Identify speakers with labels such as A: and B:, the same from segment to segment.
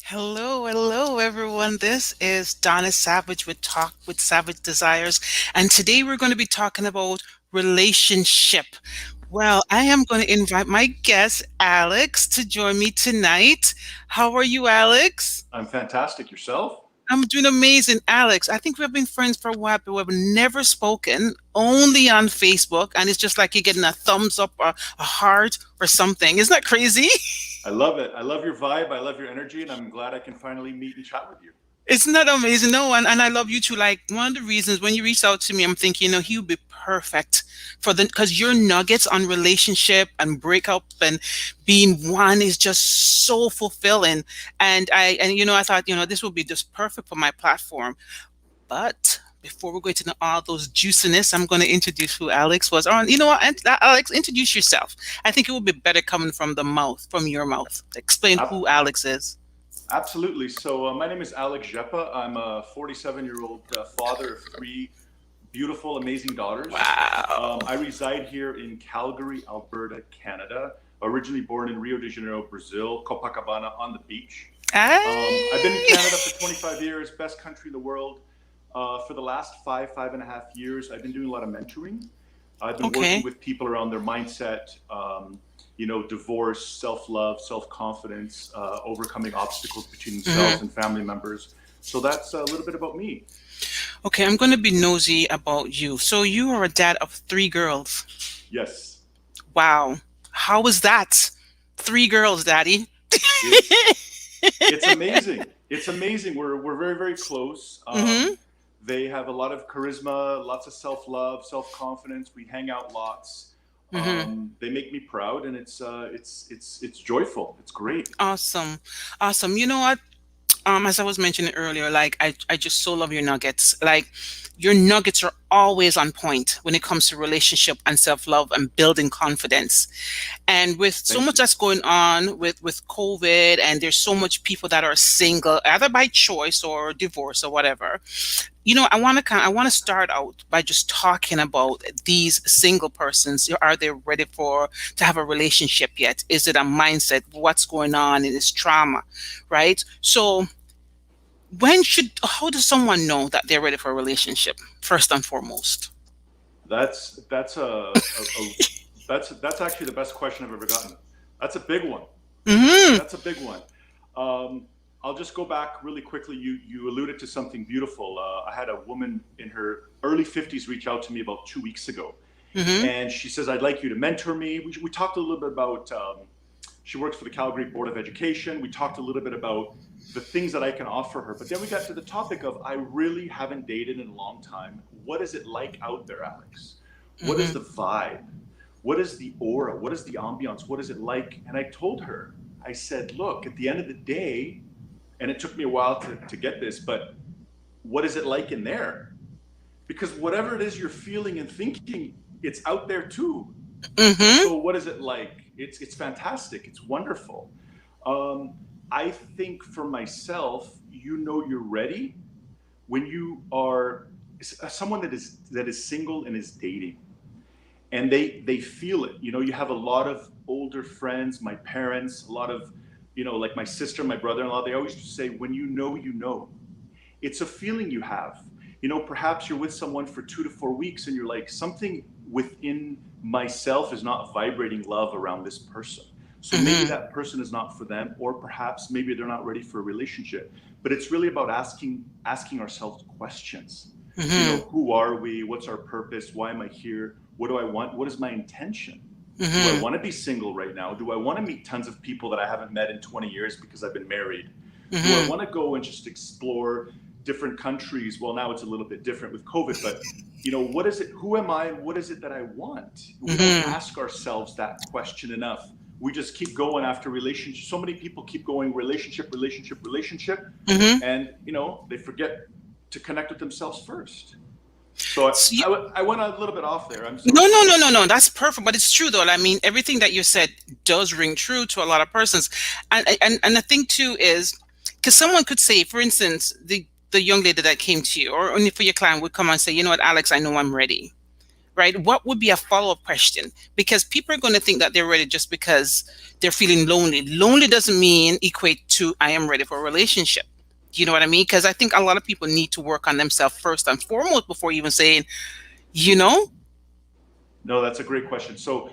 A: Hello, hello, everyone. This is Donna Savage with Talk with Savage Desires. And today we're going to be talking about relationship. Well, I am going to invite my guest, Alex, to join me tonight. How are you, Alex?
B: I'm fantastic. Yourself?
A: I'm doing amazing, Alex. I think we've been friends for a while, but we've never spoken, only on Facebook. And it's just like you're getting a thumbs up or a heart or something. Isn't that crazy?
B: I love it. I love your vibe. I love your energy, and I'm glad I can finally meet and chat with you.
A: Isn't that amazing? No, and I love you too. Like one of the reasons when you reached out to me, I'm thinking, he would be perfect for the because your nuggets on relationship and breakup and being one is just so fulfilling. And I thought, this would be just perfect for my platform. But before we go into all those juiciness, I'm going to introduce who Alex was. Or, you know what, Alex, introduce yourself. I think it would be better coming from the mouth, from your mouth. Explain
B: Ab-
A: who Alex is.
B: Absolutely. So, my name is Alex Jepa. I'm a 47-year-old father of three beautiful, amazing daughters.
A: Wow.
B: I reside here in Calgary, Alberta, Canada. Originally born in Rio de Janeiro, Brazil, Copacabana on the beach. I've been in
A: Hey.
B: Canada for 25 years, best country in the world. For the last 5.5 years, I've been doing a lot of mentoring. I've been working
A: Okay.
B: with people around their mindset, divorce, self love, self confidence, overcoming obstacles between themselves
A: Hmm.
B: and family members. So that's a little bit about me.
A: Okay, I'm going to be nosy about you. So you are a dad of three girls.
B: Yes,
A: Wow. How was that? Three girls, Daddy.
B: it's it's amazing. It's amazing. We're very very close.
A: Hmm.
B: They have a lot of charisma, lots of self love, self confidence. We hang out lots.
A: Hmm.
B: They make me proud, and it's joyful. It's great.
A: Awesome. Awesome. You know what? As I was mentioning earlier, like I just so love your nuggets. Like your nuggets are always on point when it comes to relationship and self-love and building confidence. And with so
B: Thank
A: much
B: you.
A: that's going on with COVID, and there's so much people that are single, either by choice or divorce or whatever. I want to start out by just talking about these single persons. Are they ready for to have a relationship yet? Is it a mindset? What's going on in this trauma, right? So how does someone know that they're ready for a relationship first and foremost?
B: That's that's actually the best question I've ever gotten. That's a big one.
A: Hmm.
B: That's a big one. Um, I'll just go back really quickly. You alluded to something beautiful. I had a woman in her early 50s reach out to me about 2 weeks ago,
A: Hmm.
B: and she says, "I'd like you to mentor me." We talked a little bit about. She works for the Calgary Board of Education. We talked a little bit about the things that I can offer her, but then we got to the topic of I really haven't dated in a long time. What is it like out there, Alex? What is
A: Hmm.
B: the vibe? What is the aura? What is the ambiance? What is it like? And I told her, I said, look, at the end of the day, and it took me a while to get this, but what is it like in there? Because whatever it is you're feeling and thinking, it's out there too.
A: Hmm.
B: So what is it like? It's fantastic. It's wonderful. Um, I think for myself, you're ready when you are someone that is single and is dating, and they feel it. You have a lot of older friends, my parents, a lot of, like my sister, my brother-in-law. They always used to say, when you know. It's a feeling you have. Perhaps you're with someone for 2 to 4 weeks, and you're like, something within myself is not vibrating love around this person. So maybe
A: Hmm.
B: that person is not for them, or perhaps maybe they're not ready for a relationship. But it's really about asking ourselves questions.
A: Hmm.
B: Who are we? What's our purpose? Why am I here? What do I want? What is my intention? Do I
A: Hmm.
B: want to be single right now? Do I want to meet tons of people that I haven't met in 20 years because I've been married? Do I
A: Hmm.
B: want to go and just explore different countries? Well, now it's a little bit different with COVID, but what is it? Who am I? And what is it that I want? We don't
A: Hmm.
B: ask ourselves that question enough. We just keep going after relationship. So many people keep going relationship, relationship, relationship,
A: Hmm.
B: and they forget to connect with themselves first. So
A: So,
B: I went a little bit off there. I'm
A: no,
B: sorry.
A: no, no, no, no. That's perfect, but it's true though. I mean, everything that you said does ring true to a lot of persons, and the thing too is because someone could say, for instance, the young lady that came to you, or only for your client would come and say, you know what, Alex, I know I'm ready, right? What would be a follow-up question? Because people are going to think that they're ready just because they're feeling lonely. Lonely doesn't mean equate to I am ready for a relationship. You know what I mean? Because I think a lot of people need to work on themselves first and foremost before even saying, you know.
B: No, that's a great question. So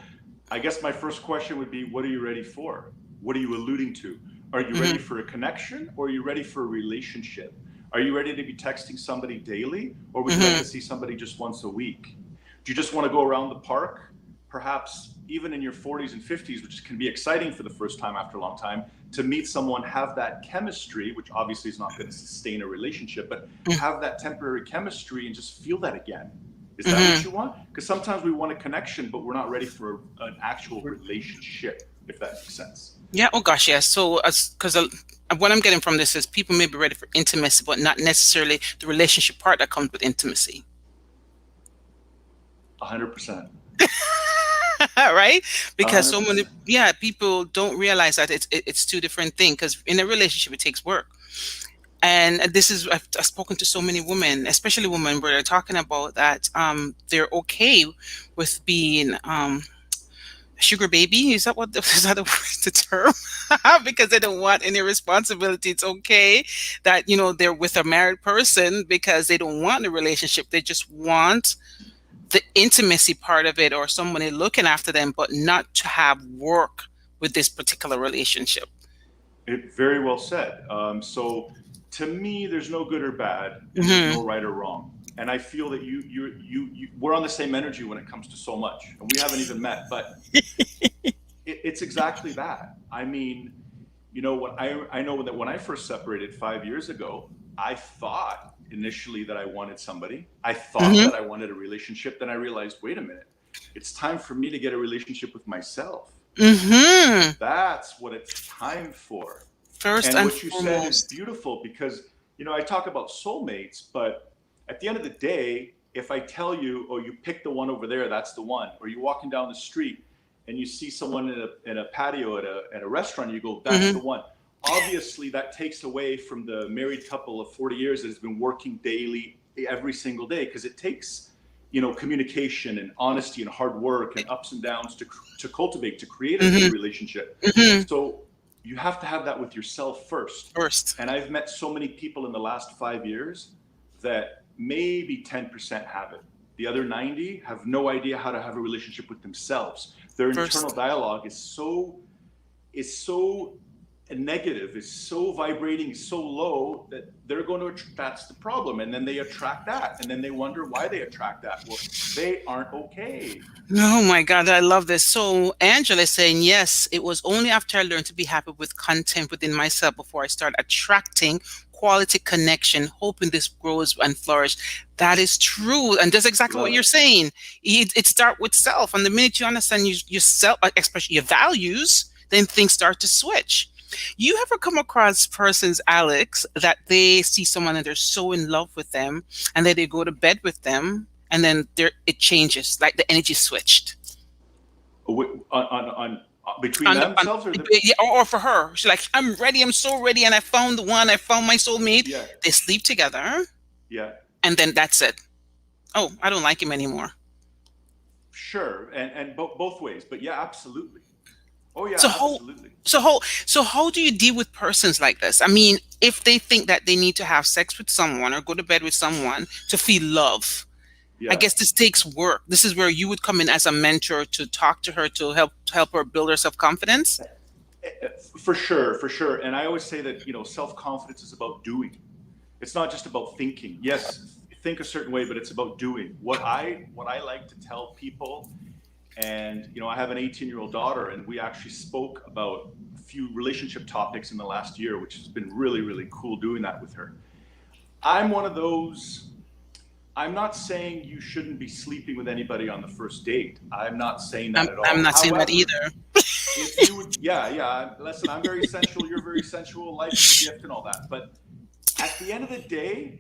B: I guess my first question would be, what are you ready for? What are you alluding to? Are you ready
A: Hmm.
B: for a connection, or are you ready for a relationship? Are you ready to be texting somebody daily, or would you like to
A: Hmm.
B: see somebody just once a week? Do you just want to go around the park, perhaps even in your 40s and 50s, which can be exciting for the first time after a long time, to meet someone, have that chemistry, which obviously is not going to sustain a relationship, but have that temporary chemistry and just feel that again? Is that what
A: Hmm.
B: you want? Because sometimes we want a connection, but we're not ready for an actual relationship, if that makes sense.
A: Yeah. Oh gosh, yes. So, because what I'm getting from this is people may be ready for intimacy, but not necessarily the relationship part that comes with intimacy.
B: 100%.
A: Right? Because so many,
B: 100%.
A: yeah, people don't realize that it's two different things. Because in a relationship, it takes work. And this is I've spoken to so many women, especially women, where they're talking about that they're okay with being sugar baby. Is that what is that the term? Because they don't want any responsibility. It's okay that they're with a married person because they don't want a relationship. They just want the intimacy part of it or somebody looking after them, but not to have work with this particular relationship.
B: Very well said. So, to me, there's no good or bad, and there's
A: Hmm.
B: no right or wrong. And I feel that we're on the same energy when it comes to so much, and we haven't even met, but it's exactly that. I mean, when I know that when I first separated 5 years ago, I thought initially that I wanted somebody. I thought
A: Hmm.
B: that I wanted a relationship. Then I realized, wait a minute, it's time for me to get a relationship with myself.
A: Hmm.
B: That's what it's time for.
A: First
B: And
A: and
B: what you said is
A: foremost.
B: beautiful because, I talk about soulmates, but at the end of the day, if I tell you, oh, you pick the one over there, that's the one, or you're walking down the street and you see someone in a patio at a restaurant, you go, that's the
A: Hmm.
B: one. Obviously, that takes away from the married couple of 40 years that has been working daily every single day because it takes communication and honesty and hard work and ups and downs to cultivate to create a
A: Hmm.
B: good relationship.
A: Hmm.
B: So you have to have that with yourself first.
A: First.
B: And I've met so many people in the last 5 years that maybe 10% have it. The other 90 have no idea how to have a relationship with themselves. Their internal
A: First.
B: dialogue is so negative, is so vibrating, is so low that they're going to that's the problem. And then they attract that. And then they wonder why they attract that. Well, they aren't okay.
A: Oh my God, I love this. So Angela is saying, yes, it was only after I learned to be happy with content within myself before I start attracting quality connection, hoping this grows and flourish. That is true. And that's exactly what
B: Love
A: you're
B: it.
A: saying. It start with self. And the minute you understand yourself, especially your values, then things start to switch. You ever come across persons, Alex, that they see someone and they're so in love with them and then they go to bed with them and then it changes, like the energy switched
B: Between
A: on
B: themselves or the
A: yeah, or for her, she's like, I'm ready, I'm so ready, and I found the one, I found my soulmate.
B: yeah,
A: They sleep together
B: yeah.
A: and then that's it. Oh, I don't like him anymore.
B: Sure, and both ways, but yeah, absolutely. Oh yeah,
A: so how
B: absolutely.
A: so how do you deal with persons like this? I mean, if they think that they need to have sex with someone or go to bed with someone to feel love, I
B: Yeah,
A: guess this takes work. This is where you would come in as a mentor to talk to her to help her build her self-confidence.
B: for sure, for sure. And I always say that self confidence is about doing. It's not just about thinking. Yes, think a certain way, but it's about doing. What I like to tell people, and I have an 18-year-old daughter, and we actually spoke about a few relationship topics in the last year, which has been really, really cool doing that with her. I'm one of those. I'm not saying you shouldn't be sleeping with anybody on the first date. I'm not saying
A: I'm,
B: that at
A: I'm
B: all.
A: not saying that
B: However,
A: either.
B: if you would, yeah, yeah, listen, I'm very sensual, you're very sensual, life is a gift and all that. But at the end of the day,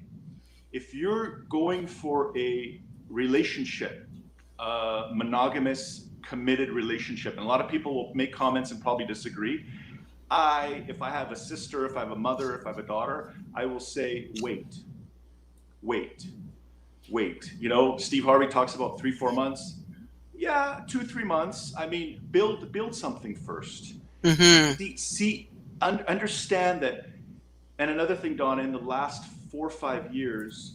B: if you're going for a relationship, monogamous, committed relationship, and a lot of people will make comments and probably disagree. If I have a sister, if I have a mother, if I have a daughter, I will say, wait, wait. wait. You know, Steve Harvey talks about 3 4 months. Yeah, 2 3 months. I mean, build something first.
A: Mhm.
B: Understand that. And another thing, Donna, in the last 4 or 5 years,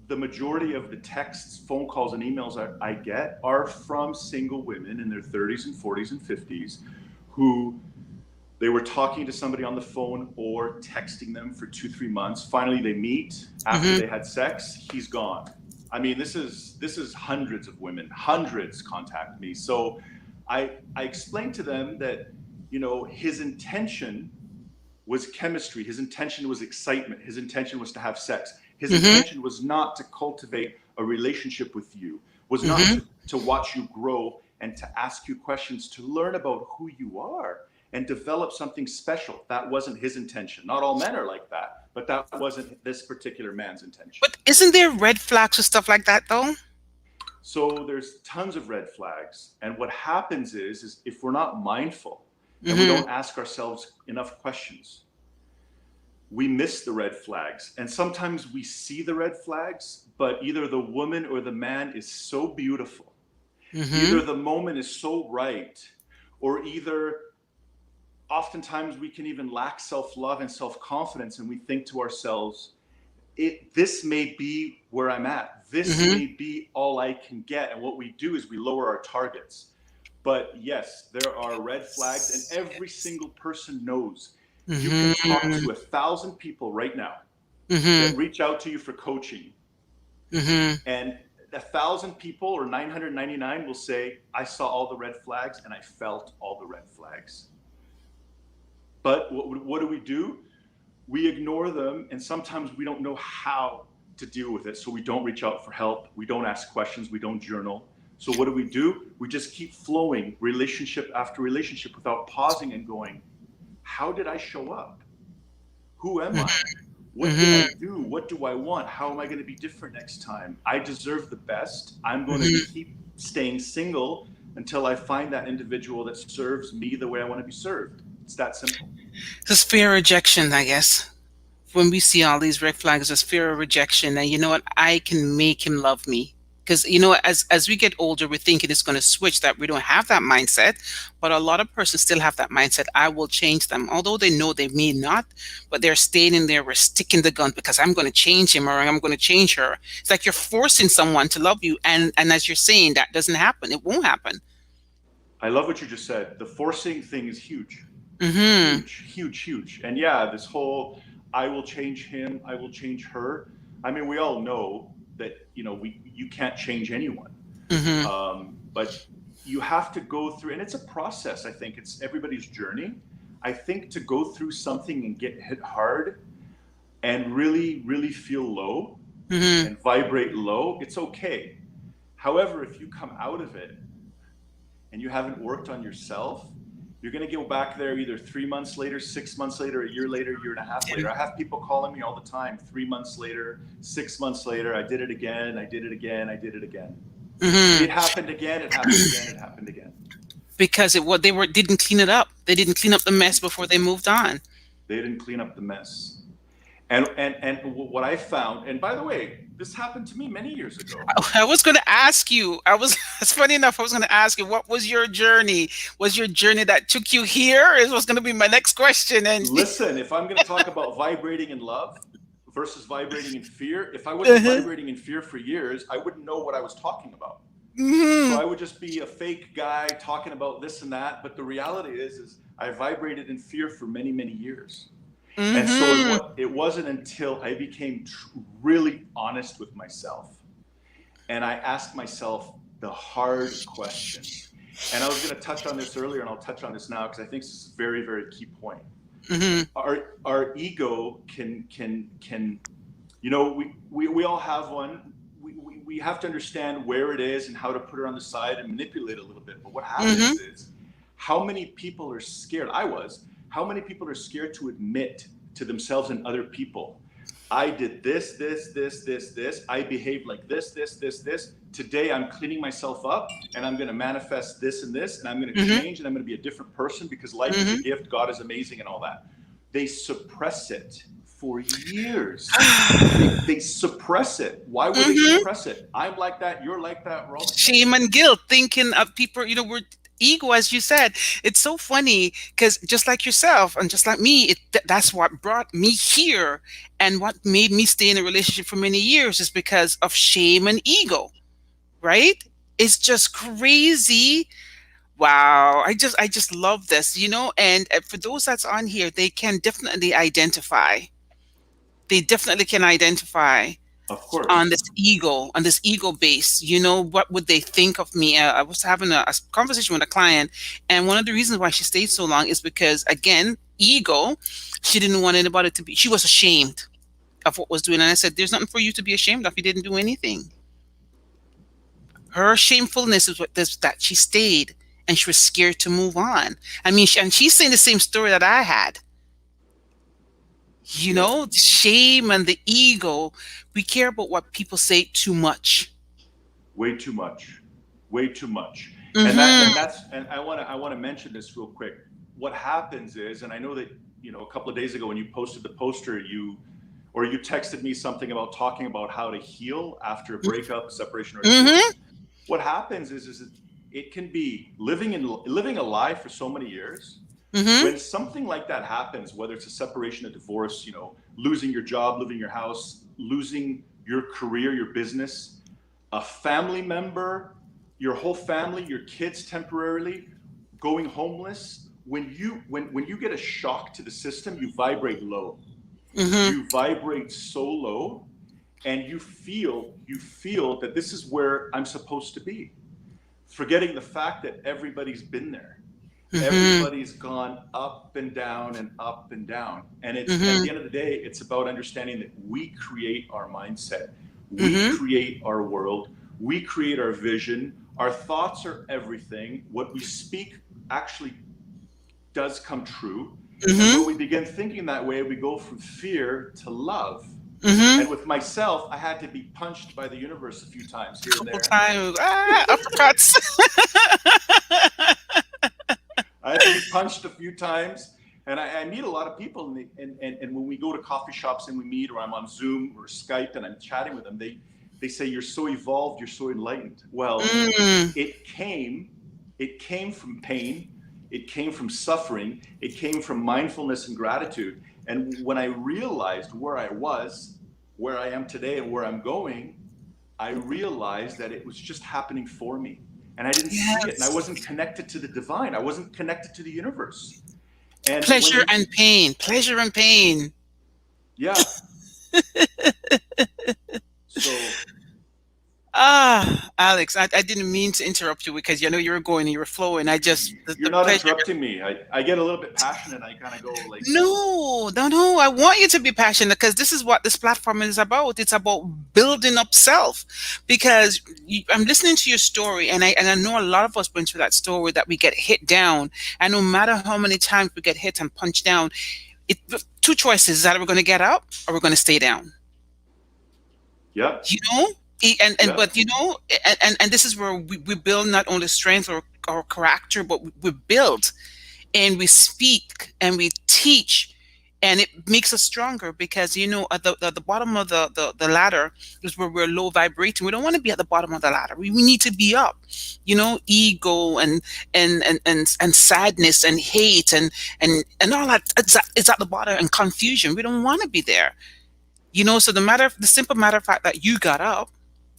B: the majority of the texts, phone calls, and emails I get are from single women in their 30s and 40s and 50s who they were talking to somebody on the phone or texting them for 2 3 months. Finally, they meet after
A: Mhm.
B: they had sex. He's gone. I mean, this is hundreds of women, hundreds contact me. So I explained to them that his intention was chemistry. His intention was excitement. His intention was to have sex. His
A: Mhm.
B: intention was not to cultivate a relationship with you, was not
A: Mhm.
B: to watch you grow and to ask you questions, to learn about who you are and develop something special. That wasn't his intention. Not all men are like that, but that wasn't this particular man's intention.
A: But isn't there red flags or stuff like that though?
B: So there's tons of red flags. And what happens is if we're not mindful and we
A: Mhm.
B: don't ask ourselves enough questions, we miss the red flags. And sometimes we see the red flags, but either the woman or the man is so beautiful, either
A: Mhm.
B: the moment is so right, or either oftentimes we can even lack self love and self confidence, and we think to ourselves, this may be where I'm at. This
A: Mhm.
B: may be all I can get. And what we do is we lower our targets. But yes, there are red flags, and every single person knows. You can talk
A: Mhm.
B: to 1,000 people right now that
A: Mhm.
B: reach out to you for coaching,
A: Mhm.
B: and 1,000 people or 999 will say, I saw all the red flags and I felt all the red flags. But what do? We ignore them, and sometimes we don't know how to deal with it. So we don't reach out for help. We don't ask questions. We don't journal. So what do? We just keep flowing relationship after relationship without pausing and going, how did I show up? Who am I? What did I
A: Mhm.
B: do? What do I want? How am I going to be different next time? I deserve the best. I'm going to
A: Mhm.
B: keep staying single until I find that individual that serves me the way I want to be served. It's that simple.
A: Just fear of rejection, I guess. When we see all these red flags, there's fear of rejection, and you know what? I can make him love me. Because as we get older, we're thinking it's going to switch. That we don't have that mindset, but a lot of persons still have that mindset. I will change them, although they know they may not, but they're staying in there. We're sticking the gun because I'm going to change him or I'm going to change her. It's like you're forcing someone to love you, and as you're saying, that doesn't happen. It won't happen.
B: I love what you just said. The forcing thing is huge,
A: Mhm.
B: huge, huge, huge. And yeah, this whole I will change him, I will change her. I mean, we all know that you can't change anyone,
A: Mhm.
B: but you have to go through, and it's a process. I think it's everybody's journey. I think to go through something and get hit hard and really, really feel low
A: Mhm.
B: and vibrate low, it's okay. However, if you come out of it and you haven't worked on yourself, you're going to go back there either 3 months later, 6 months later, a year and a half later. I have people calling me all the time, 3 months later, 6 months later, I did it again, I did it again, I did it again.
A: Mhm.
B: It happened again, it happened again, it happened again.
A: Because it what they were didn't clean it up. They didn't clean up the mess before they moved on.
B: They didn't clean up the mess. And what I found, and by the way, this happened to me many years ago.
A: I was going to ask you. I was. It's funny enough. I was going to ask you what was your journey. Was your journey that took you here? It was going to be my next question. And
B: Listen, if I'm going to talk about vibrating in love versus vibrating in fear, if I wasn't
A: uh-huh.
B: vibrating in fear for years, I wouldn't know what I was talking about. So
A: Mhm.
B: I would just be a fake guy talking about this and that. But the reality is I vibrated in fear for many, many years. And so
A: Mhm.
B: it wasn't until I became really honest with myself and I asked myself the hard questions. And I was going to touch on this earlier, and I'll touch on this now because I think this is a very, very key point.
A: Mhm.
B: Our ego can we all have one. We have to understand where it is and how to put it on the side and manipulate it a little bit. But what
A: Mhm.
B: happens is how many people are scared? How many people are scared to admit to themselves and other people, I did this. I behaved like this. Today I'm cleaning myself up and I'm going to manifest this and I'm going to
A: Mhm.
B: change and I'm going to be a different person because life is a
A: Mhm.
B: gift. God is amazing and all that. They suppress it for years. They suppress it. Why would they
A: Hmm.
B: suppress it? I'm like that. You're like that. We're all the same.
A: Shame and guilt, thinking of people, we're ego, as you said. It's so funny because just like yourself and just like me, that's what brought me here, and what made me stay in a relationship for many years is because of shame and ego, right? It's just crazy. Wow, I just love this, and for those that's on here, they can definitely identify. They definitely can identify
B: Of
A: on
B: course.
A: this ego base. What would they think of me? I was having a conversation with a client, and one of the reasons why she stayed so long is because, again, ego. She didn't want anybody to be. She was ashamed of what was doing, and I said, "There's nothing for you to be ashamed of. You didn't do anything." Her shamefulness is what this that she stayed, and she was scared to move on. I mean, and she's saying the same story that I had.
B: Yeah.
A: The shame and the ego. We care about what people say too much.
B: Way too much. Way too much.
A: Mm-hmm.
B: And I want to mention this real quick. What happens is, and I know that a couple of days ago when you posted the poster, you texted me something about talking about how to heal after a breakup, separation, or divorce.
A: Mm-hmm.
B: What happens is it can be living a lie for so many years.
A: Mm-hmm.
B: When something like that happens, whether it's a separation, a divorce, losing your job, losing your house, losing your career, your business, a family member, your whole family, your kids temporarily going homeless, when you get a shock to the system, you vibrate low.
A: Mm-hmm.
B: You vibrate so low, and you feel that this is where I'm supposed to be, forgetting the fact that everybody's been there.
A: Mm-hmm.
B: Everybody's gone up and down and up and down. And it's at
A: Mm-hmm.
B: the end of the day, it's about understanding that we create our mindset, we
A: Mm-hmm.
B: create our world, we create our vision. Our thoughts are everything. What we speak actually does come true. And when
A: Mm-hmm.
B: we begin thinking that way, we go from fear to love.
A: Mm-hmm.
B: And with myself, I had to be punched by the universe a few times here and
A: Couple
B: there.
A: times, uppercuts.
B: I had to be punched a few times. And I meet a lot of people, and when we go to coffee shops and we meet, or I'm on Zoom or Skype and I'm chatting with them, they say, "You're so evolved, you're so enlightened." Well,
A: Mm.
B: it came, it came from pain, it came from suffering, it came from mindfulness and gratitude. And when I realized where I was, where I am today, and where I'm going, I realized that it was just happening for me. And I didn't see it. And I
A: Yes.
B: wasn't connected to the divine. I wasn't connected to the universe. And when
A: Pleasure
B: we,
A: and pain. Pleasure and pain.
B: yeah. So
A: Alex, I didn't mean to interrupt you because you were going and you were flowing. I just
B: you're
A: the
B: not
A: pleasure.
B: interrupting me. I get a little bit passionate. I kind of go like,
A: No, no, no. I want you to be passionate because this is what this platform is about. It's about building up self. Because I'm listening to your story, and I know a lot of us went through that story that we get hit down, and no matter how many times we get hit and punched down, it two choices: is either we're going to get up or we're going to stay down.
B: yep,
A: You know, and
B: yep,
A: but and this is where we build not only strength or character, but we build and we speak and we teach, and it makes us stronger because at the bottom of the ladder is where we're low vibrating. We don't want to be at the bottom of the ladder. We need to be up. Ego and sadness and hate and all that, it's at the bottom, and confusion. We don't want to be there. So the simple matter of fact that you got up,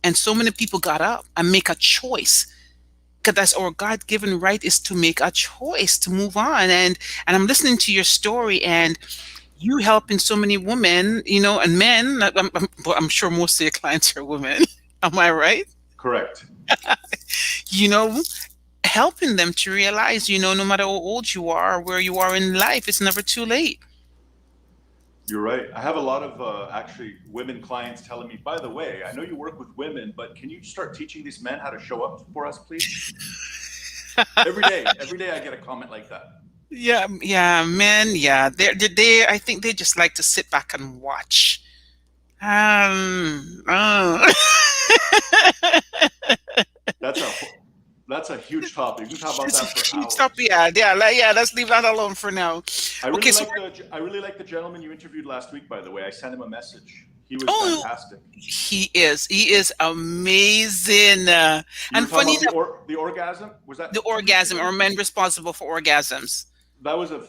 A: and so many people got up and make a choice, because that's our God-given right, is to make a choice to move on. And I'm listening to your story, and you helping so many women, and men. But I'm sure most of your clients are women. Am I right?
B: correct.
A: You know, helping them to realize, no matter how old you are, where you are in life, it's never too late.
B: You're right. I have a lot of actually women clients telling me, by the way, I know you work with women, but can you start teaching these men how to show up for us, please? Every day I get a comment like that.
A: Yeah, yeah, men. Yeah, they. I think they just like to sit back and watch. Oh.
B: That's a that's a huge topic. We can talk about
A: It's
B: that
A: a
B: for
A: huge topic.
B: hours.
A: Yeah, yeah, let's leave that alone for now. Okay, so
B: I really like the gentleman you interviewed last week. By the way, I sent him a message. He was
A: oh,
B: fantastic.
A: he is amazing.
B: You were
A: And
B: talking
A: funny
B: about
A: enough,
B: the orgasm. Was
A: the
B: that 2 weeks
A: orgasm,
B: ago?
A: or men responsible for orgasms.
B: That was a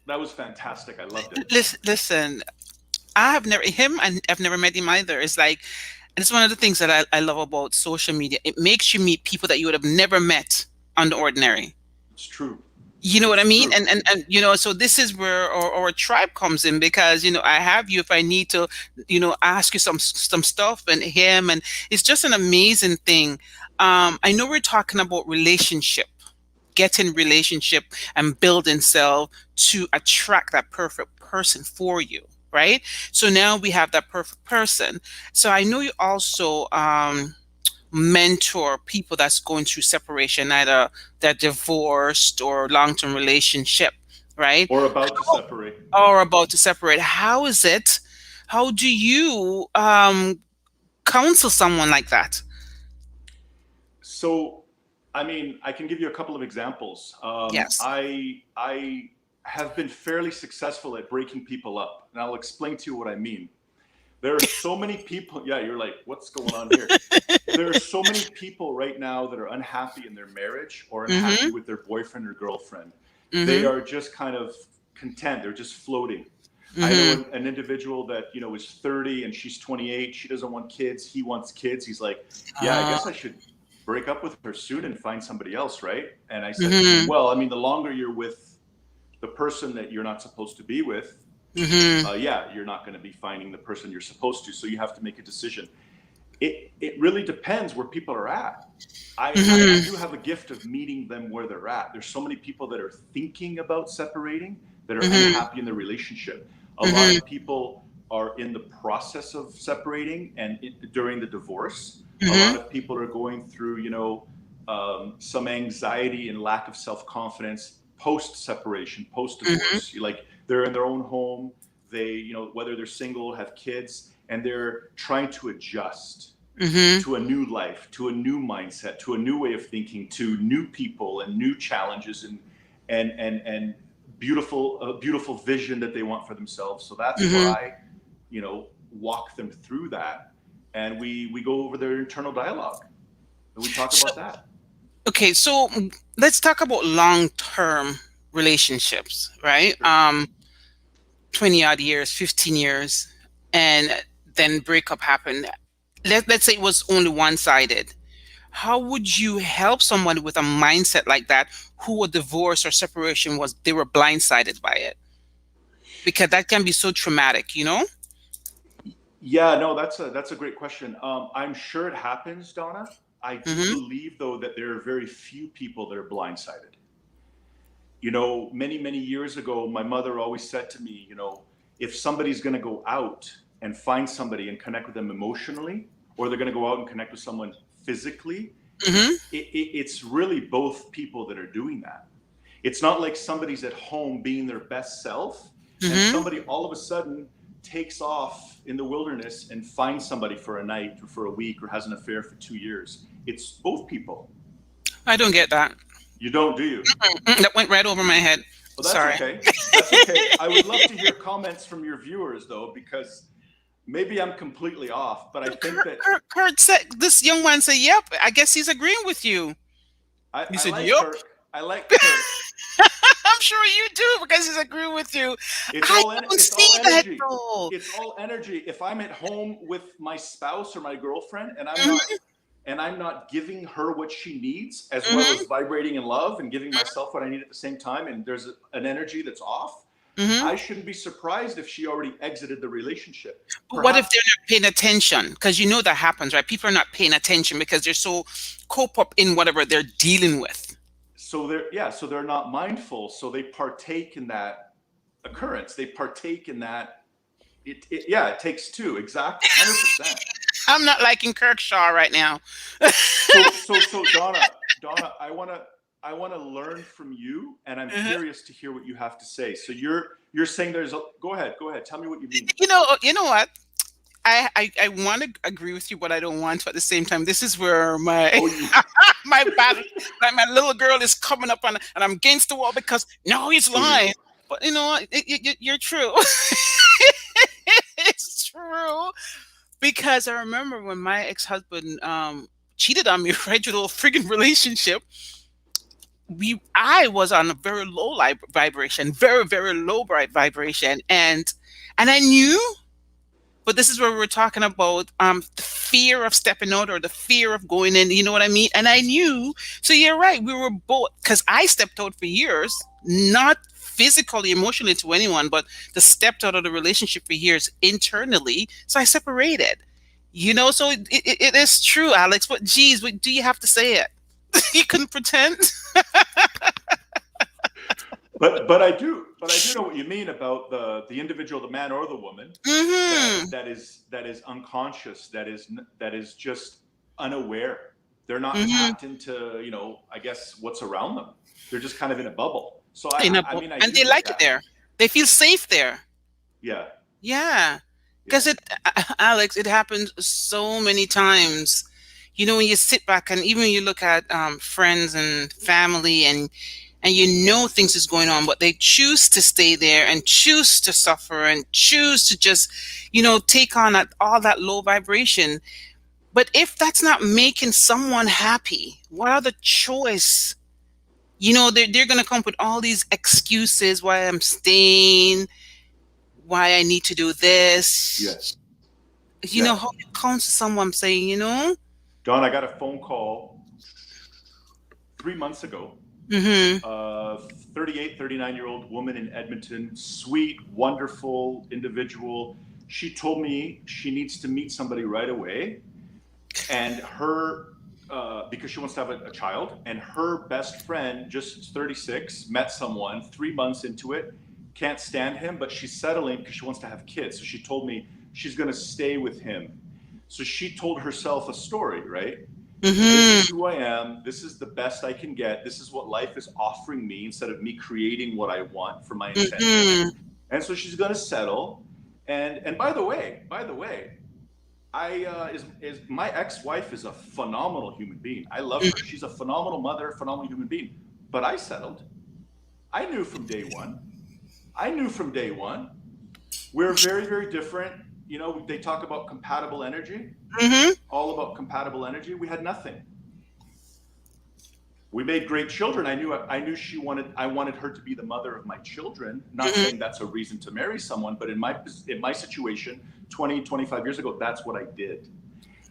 B: that was fantastic. I loved it.
A: Listen, I've never met him either. It's like, and it's one of the things that I love about social media. It makes you meet people that you would have never met on the ordinary.
B: It's true.
A: You know what I
B: It's
A: mean?
B: true.
A: And so this is where our tribe comes in, because I have you if I need to, ask you some stuff, and him, and it's just an amazing thing. I know we're talking about relationship, getting relationship, and building self to attract that perfect person for you, right? So now we have that perfect person. So I know you also mentor people that's going through separation, either they're divorced or long-term relationship, right?
B: Or about to separate. Yeah.
A: Or about to separate. How is it? How do you counsel someone like that?
B: So, I mean, I can give you a couple of examples.
A: Yes.
B: I have been fairly successful at breaking people up, and I'll explain to you what I mean. There are so many people. Yeah, you're like, what's going on here? There are so many people right now that are unhappy in their marriage or unhappy
A: Mm-hmm.
B: with their boyfriend or girlfriend. They
A: Mm-hmm.
B: are just kind of content. They're just floating. I know
A: Mm-hmm.
B: an individual that is 30 and she's 28. She doesn't want kids. He wants kids. He's like, yeah, I
A: Uh,
B: guess I should break up with her soon and find somebody else, right? And I said to him,
A: mm-hmm.
B: well, I mean, the longer you're with the person that you're not supposed to be with,
A: Mm-hmm.
B: yeah, you're not going to be finding the person you're supposed to. So you have to make a decision. It really depends where people are at. I
A: Mm-hmm.
B: do have a gift of meeting them where they're at. There's so many people that are thinking about separating, that are
A: Mm-hmm.
B: unhappy in their relationship. A lot
A: Mm-hmm.
B: of people are in the process of separating and during the divorce. A lot
A: Mm-hmm.
B: of people are going through, some anxiety and lack of self confidence post separation, post divorce. Like they're in their own home. They, whether they're single, have kids, and they're trying to adjust
A: Mm-hmm.
B: to a new life, to a new mindset, to a new way of thinking, to new people and new challenges and beautiful beautiful vision that they want for themselves. So that's where
A: Mm-hmm.
B: I, walk them through that, and we go over their internal dialogue and we talk
A: So,
B: about that.
A: okay, so let's talk about long-term relationships, right?
B: Sure.
A: 20 odd years, 15 years, and then breakup happened. Let's say it was only one-sided. How would you help someone with a mindset like that, who a divorce or separation was, they were blindsided by it? Because that can be so traumatic, you know?
B: Yeah, no, that's a great question. I'm sure it happens, Donna. I do
A: Mm-hmm.
B: believe though that there are very few people that are blindsided. Many years ago, my mother always said to me, if somebody's going to go out and find somebody and connect with them emotionally, or they're going to go out and connect with someone physically,
A: Mm-hmm.
B: it's really both people that are doing that. It's not like somebody's at home being their best self and
A: Mm-hmm.
B: somebody all of a sudden takes off in the wilderness and finds somebody for a night or for a week or has an affair for 2 years. It's both people.
A: I don't get that.
B: You don't, do you?
A: That went right over my head.
B: Well, that's
A: Sorry.
B: okay. That's okay. I would love to hear comments from your viewers, though, because maybe I'm completely off, but I think that
A: Kurt said, this young man said, yep, I guess he's agreeing with you. You
B: I
A: said,
B: like
A: yep.
B: Kirk. I like Kirk.
A: I'm sure you do, because he's agreeing with you. I don't
B: It's
A: see
B: all
A: that
B: energy.
A: though.
B: It's all energy. If I'm at home with my spouse or my girlfriend
A: Hmm.
B: and I'm not giving her what she needs, as well
A: Hmm.
B: as vibrating in love and giving myself what I need at the same time, and there's an energy that's off,
A: Hmm.
B: I shouldn't be surprised if she already exited the relationship.
A: But what if they're
B: Perhaps
A: not paying attention? Because you know that happens, right? People are not paying attention because they're so cope up in whatever they're dealing with.
B: so they're not mindful, so they partake in that occurrence. They partake in that. Yeah, it takes two, exactly, 100%.
A: I'm not liking Kirkshaw right now.
B: So Donna, I want to learn from you, and I'm
A: Mhm.
B: curious to hear what you have to say. So you're saying there's a go ahead, tell me what you mean.
A: You know what? I want to agree with you, but I don't want to at the same time. This is where my
B: Oh, you
A: my battle, like my little girl is coming up on, and I'm against the wall because no, he's
B: so you're
A: lying. But you know what? You're true. It's true because I remember when my ex-husband cheated on me right through the friggin' relationship. I was on a very low vibration, very low vibration, and I knew. But this is where we're talking about the fear of stepping out or the fear of going in. You know what I mean? And I knew. So you're right. We were both because I stepped out for years, not physically, emotionally to anyone, but the stepped out of the relationship for years internally. So I separated. You know, so it is true, Alex. But geez, what, do you have to say it? You couldn't pretend.
B: But I do know what you mean about the individual, the man or the woman,
A: Hmm.
B: that is unconscious, that is just unaware. They're not
A: Hmm.
B: tapped into, I guess, what's around them. They're just kind of in a bubble. So I mean, I
A: And
B: do
A: they
B: get
A: like it
B: that.
A: there. They feel safe there.
B: Yeah,
A: Yeah.
B: yeah,
A: Because Alex, it happens so many times. You know, when you sit back and even when you look at friends and family and you know things is going on, but they choose to stay there and choose to suffer and choose to just, take on all that low vibration. But if that's not making someone happy, what other choice? They're going to come up with all these excuses why I'm staying, why I need to do
B: yeah,
A: this.
B: yeah.
A: How you counsel someone saying.
B: Don, I got a phone call 3 months ago.
A: Mm-hmm.
B: 38, 39-year-old woman in Edmonton, sweet, wonderful individual. She told me she needs to meet somebody right away, and because she wants to have a child, and her best friend, just 36, met someone 3 months into it, can't stand him, but she's settling because she wants to have kids. So she told me she's going to stay with him. So she told herself a story, right? This is
A: Mm-hmm.
B: who I am. This is the best I can get. This is what life is offering me instead of me creating what I want for my intention.
A: Mm-hmm.
B: And so she's going to settle. And by the way, I is my ex-wife is a phenomenal human being. I love her. She's a phenomenal mother, phenomenal human being. But I settled. I knew from day one. I knew from day one. We're very, very different. They talk about compatible energy,
A: Mm-hmm.
B: all about compatible energy. We had nothing. We made great children. I knew I wanted her to be the mother of my children. Not
A: Mm-hmm.
B: saying that's a reason to marry someone, but in my situation 20, 25 years ago, that's what I did.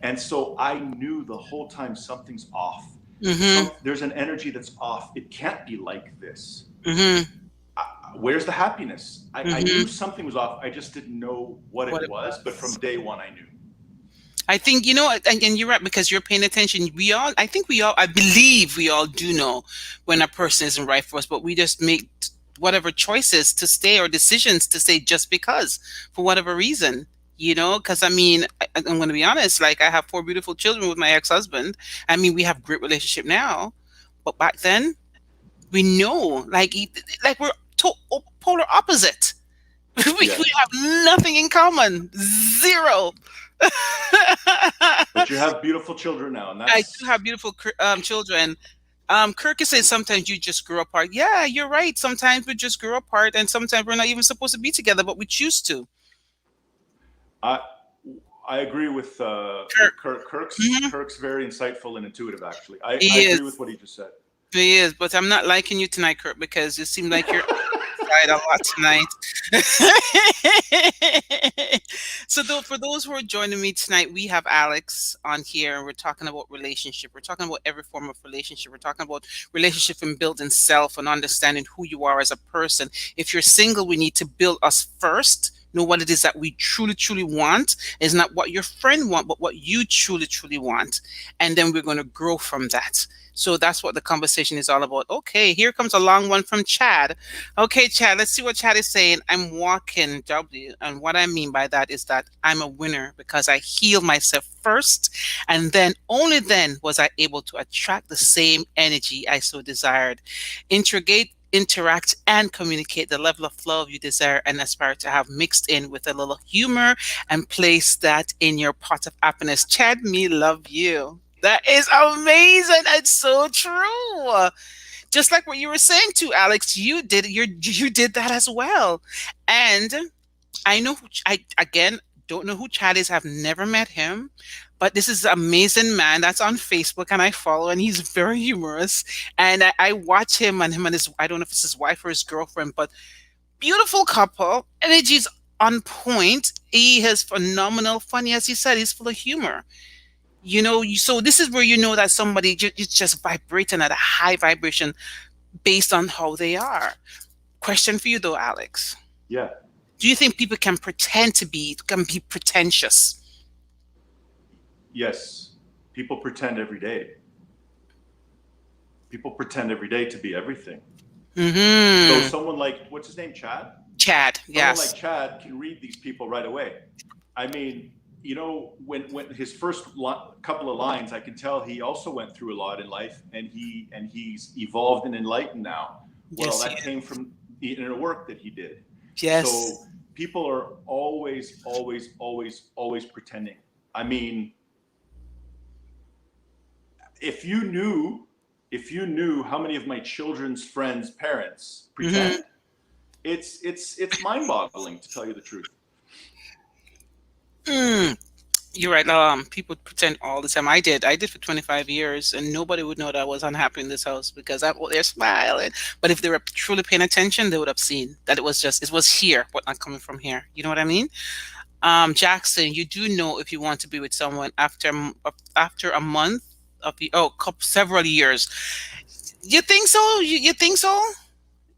B: And so I knew the whole time something's off.
A: Mm-hmm.
B: There's an energy that's off. It can't be like this.
A: Mm-hmm.
B: Where's the happiness? I knew
A: Mm-hmm.
B: something was off. I just didn't know what
A: What
B: it
A: it
B: was, but from
A: was.
B: day one I knew.
A: I think and you're right because you're paying attention. I think I believe we all do know when a person isn't right for us, but we just make whatever choices to stay or decisions to stay just because, for whatever reason. Because I mean, I'm going to be honest. Like I have four beautiful children with my ex-husband. I mean, we have great relationship now, but back then we know, like we're polar opposite.
B: Yeah.
A: We have nothing in common, zero.
B: But you have beautiful children now, and
A: I do have
B: that's
A: beautiful children. Kirk says sometimes you just grow apart. Yeah, you're right. Sometimes we just grow apart, and sometimes we're not even supposed to be together, but we choose to.
B: I I agree
A: Kirk,
B: with Kirk.
A: hmm
B: Kirk's very insightful and intuitive. Actually, I
A: he
B: agree
A: is.
B: with what he just said.
A: He is. But I'm not liking you tonight, Kirk, because you seem like you're outside a lot tonight. So, for those who are joining me tonight, we have Alex on here, and we're talking about relationship. We're talking about every form of relationship. We're talking about relationship and building self and understanding who you are as a person. If you're single, we need to build us first. Know what it is that we truly, truly want. It's not what your friend want, but what you truly, truly want, and then we're going to grow from that. So that's what the conversation is all about. Okay, here comes a long one from Chad. Okay, Chad, let's see what Chad is saying. I'm walking W. And what I mean by that is that I'm a winner because I healed myself first. And then, only then, was I able to attract the same energy I so desired. Integrate, interact, and communicate the level of love you desire and aspire to have mixed in with a little humor and place that in your pot of happiness. Chad, me love you. That is amazing. It's so true. Just like what you were saying to Alex, you did that as well. And I know I again don't know who Chad is. I've never met him, but this is an amazing man that's on Facebook and I follow, and he's very humorous. And I watch him and his, I don't know if it's his wife or his girlfriend, but beautiful couple. Energy's on point. He is phenomenal, funny as you said. He's full of humor. So this is where you know that somebody is just vibrating at a high vibration based on how they are. Question for you though, Alex.
B: Yeah.
A: Do you think people can be pretentious?
B: Yes. People pretend every day. People pretend every day to be everything. So
A: Mm-hmm.
B: someone like, what's his name, Chad?
A: Chad,
B: Someone like
A: yes.
B: Chad can read these people right away. I mean, when his first couple of lines, I can tell he also went through a lot in life, and he's evolved and enlightened now. Well,
A: Yes,
B: that
A: yeah.
B: came from the inner work that he did.
A: Yes.
B: So people are always, always, always, always pretending. I mean, if you knew, if you knew how many of my children's friends' parents
A: Mm-hmm.
B: pretend, it's mind-boggling to tell you the truth.
A: Mm. You're right. People pretend all the time. I did for 25 years, and nobody would know that I was unhappy in this house because they're smiling. But if they were truly paying attention, they would have seen that it was here, but not coming from here. You know what I mean? Jackson, you do know if you want to be with someone after a month of several years. You think so? You think so?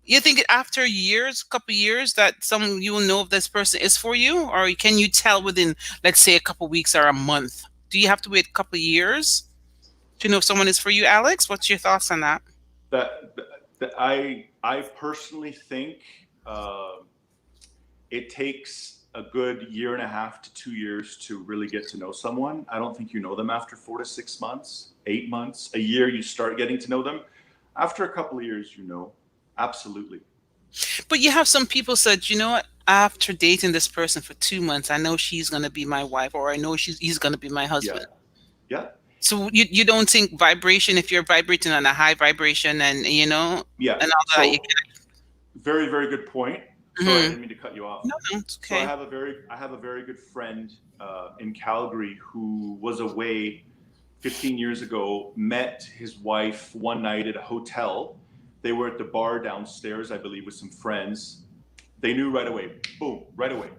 A: You think after years, couple years, that you will know if this person is for you, or can you tell within, let's say, a couple weeks or a month? Do you have to wait a couple years to know if someone is for you, Alex? What's your thoughts on that?
B: That, I personally think it takes a good year and a half to 2 years to really get to know someone. I don't think you know them after 4 to 6 months, 8 months, a year. You start getting to know them. After a couple of years, you know, absolutely.
A: But you have some people said, you know what? After dating this person for 2 months, I know she's gonna be my wife, or I know he's gonna be my
B: Yeah,
A: husband.
B: yeah,
A: So you don't think vibration, if you're vibrating on a high vibration and
B: yeah.
A: and all that, you
B: So very, very good point.
A: can.
B: Sorry, I didn't mean to cut you off.
A: No, no, it's
B: So
A: okay.
B: I have a very good friend in Calgary who was away 15 years ago. Met his wife one night at a hotel. They were at the bar downstairs, I believe, with some friends. They knew right away. Boom, right away.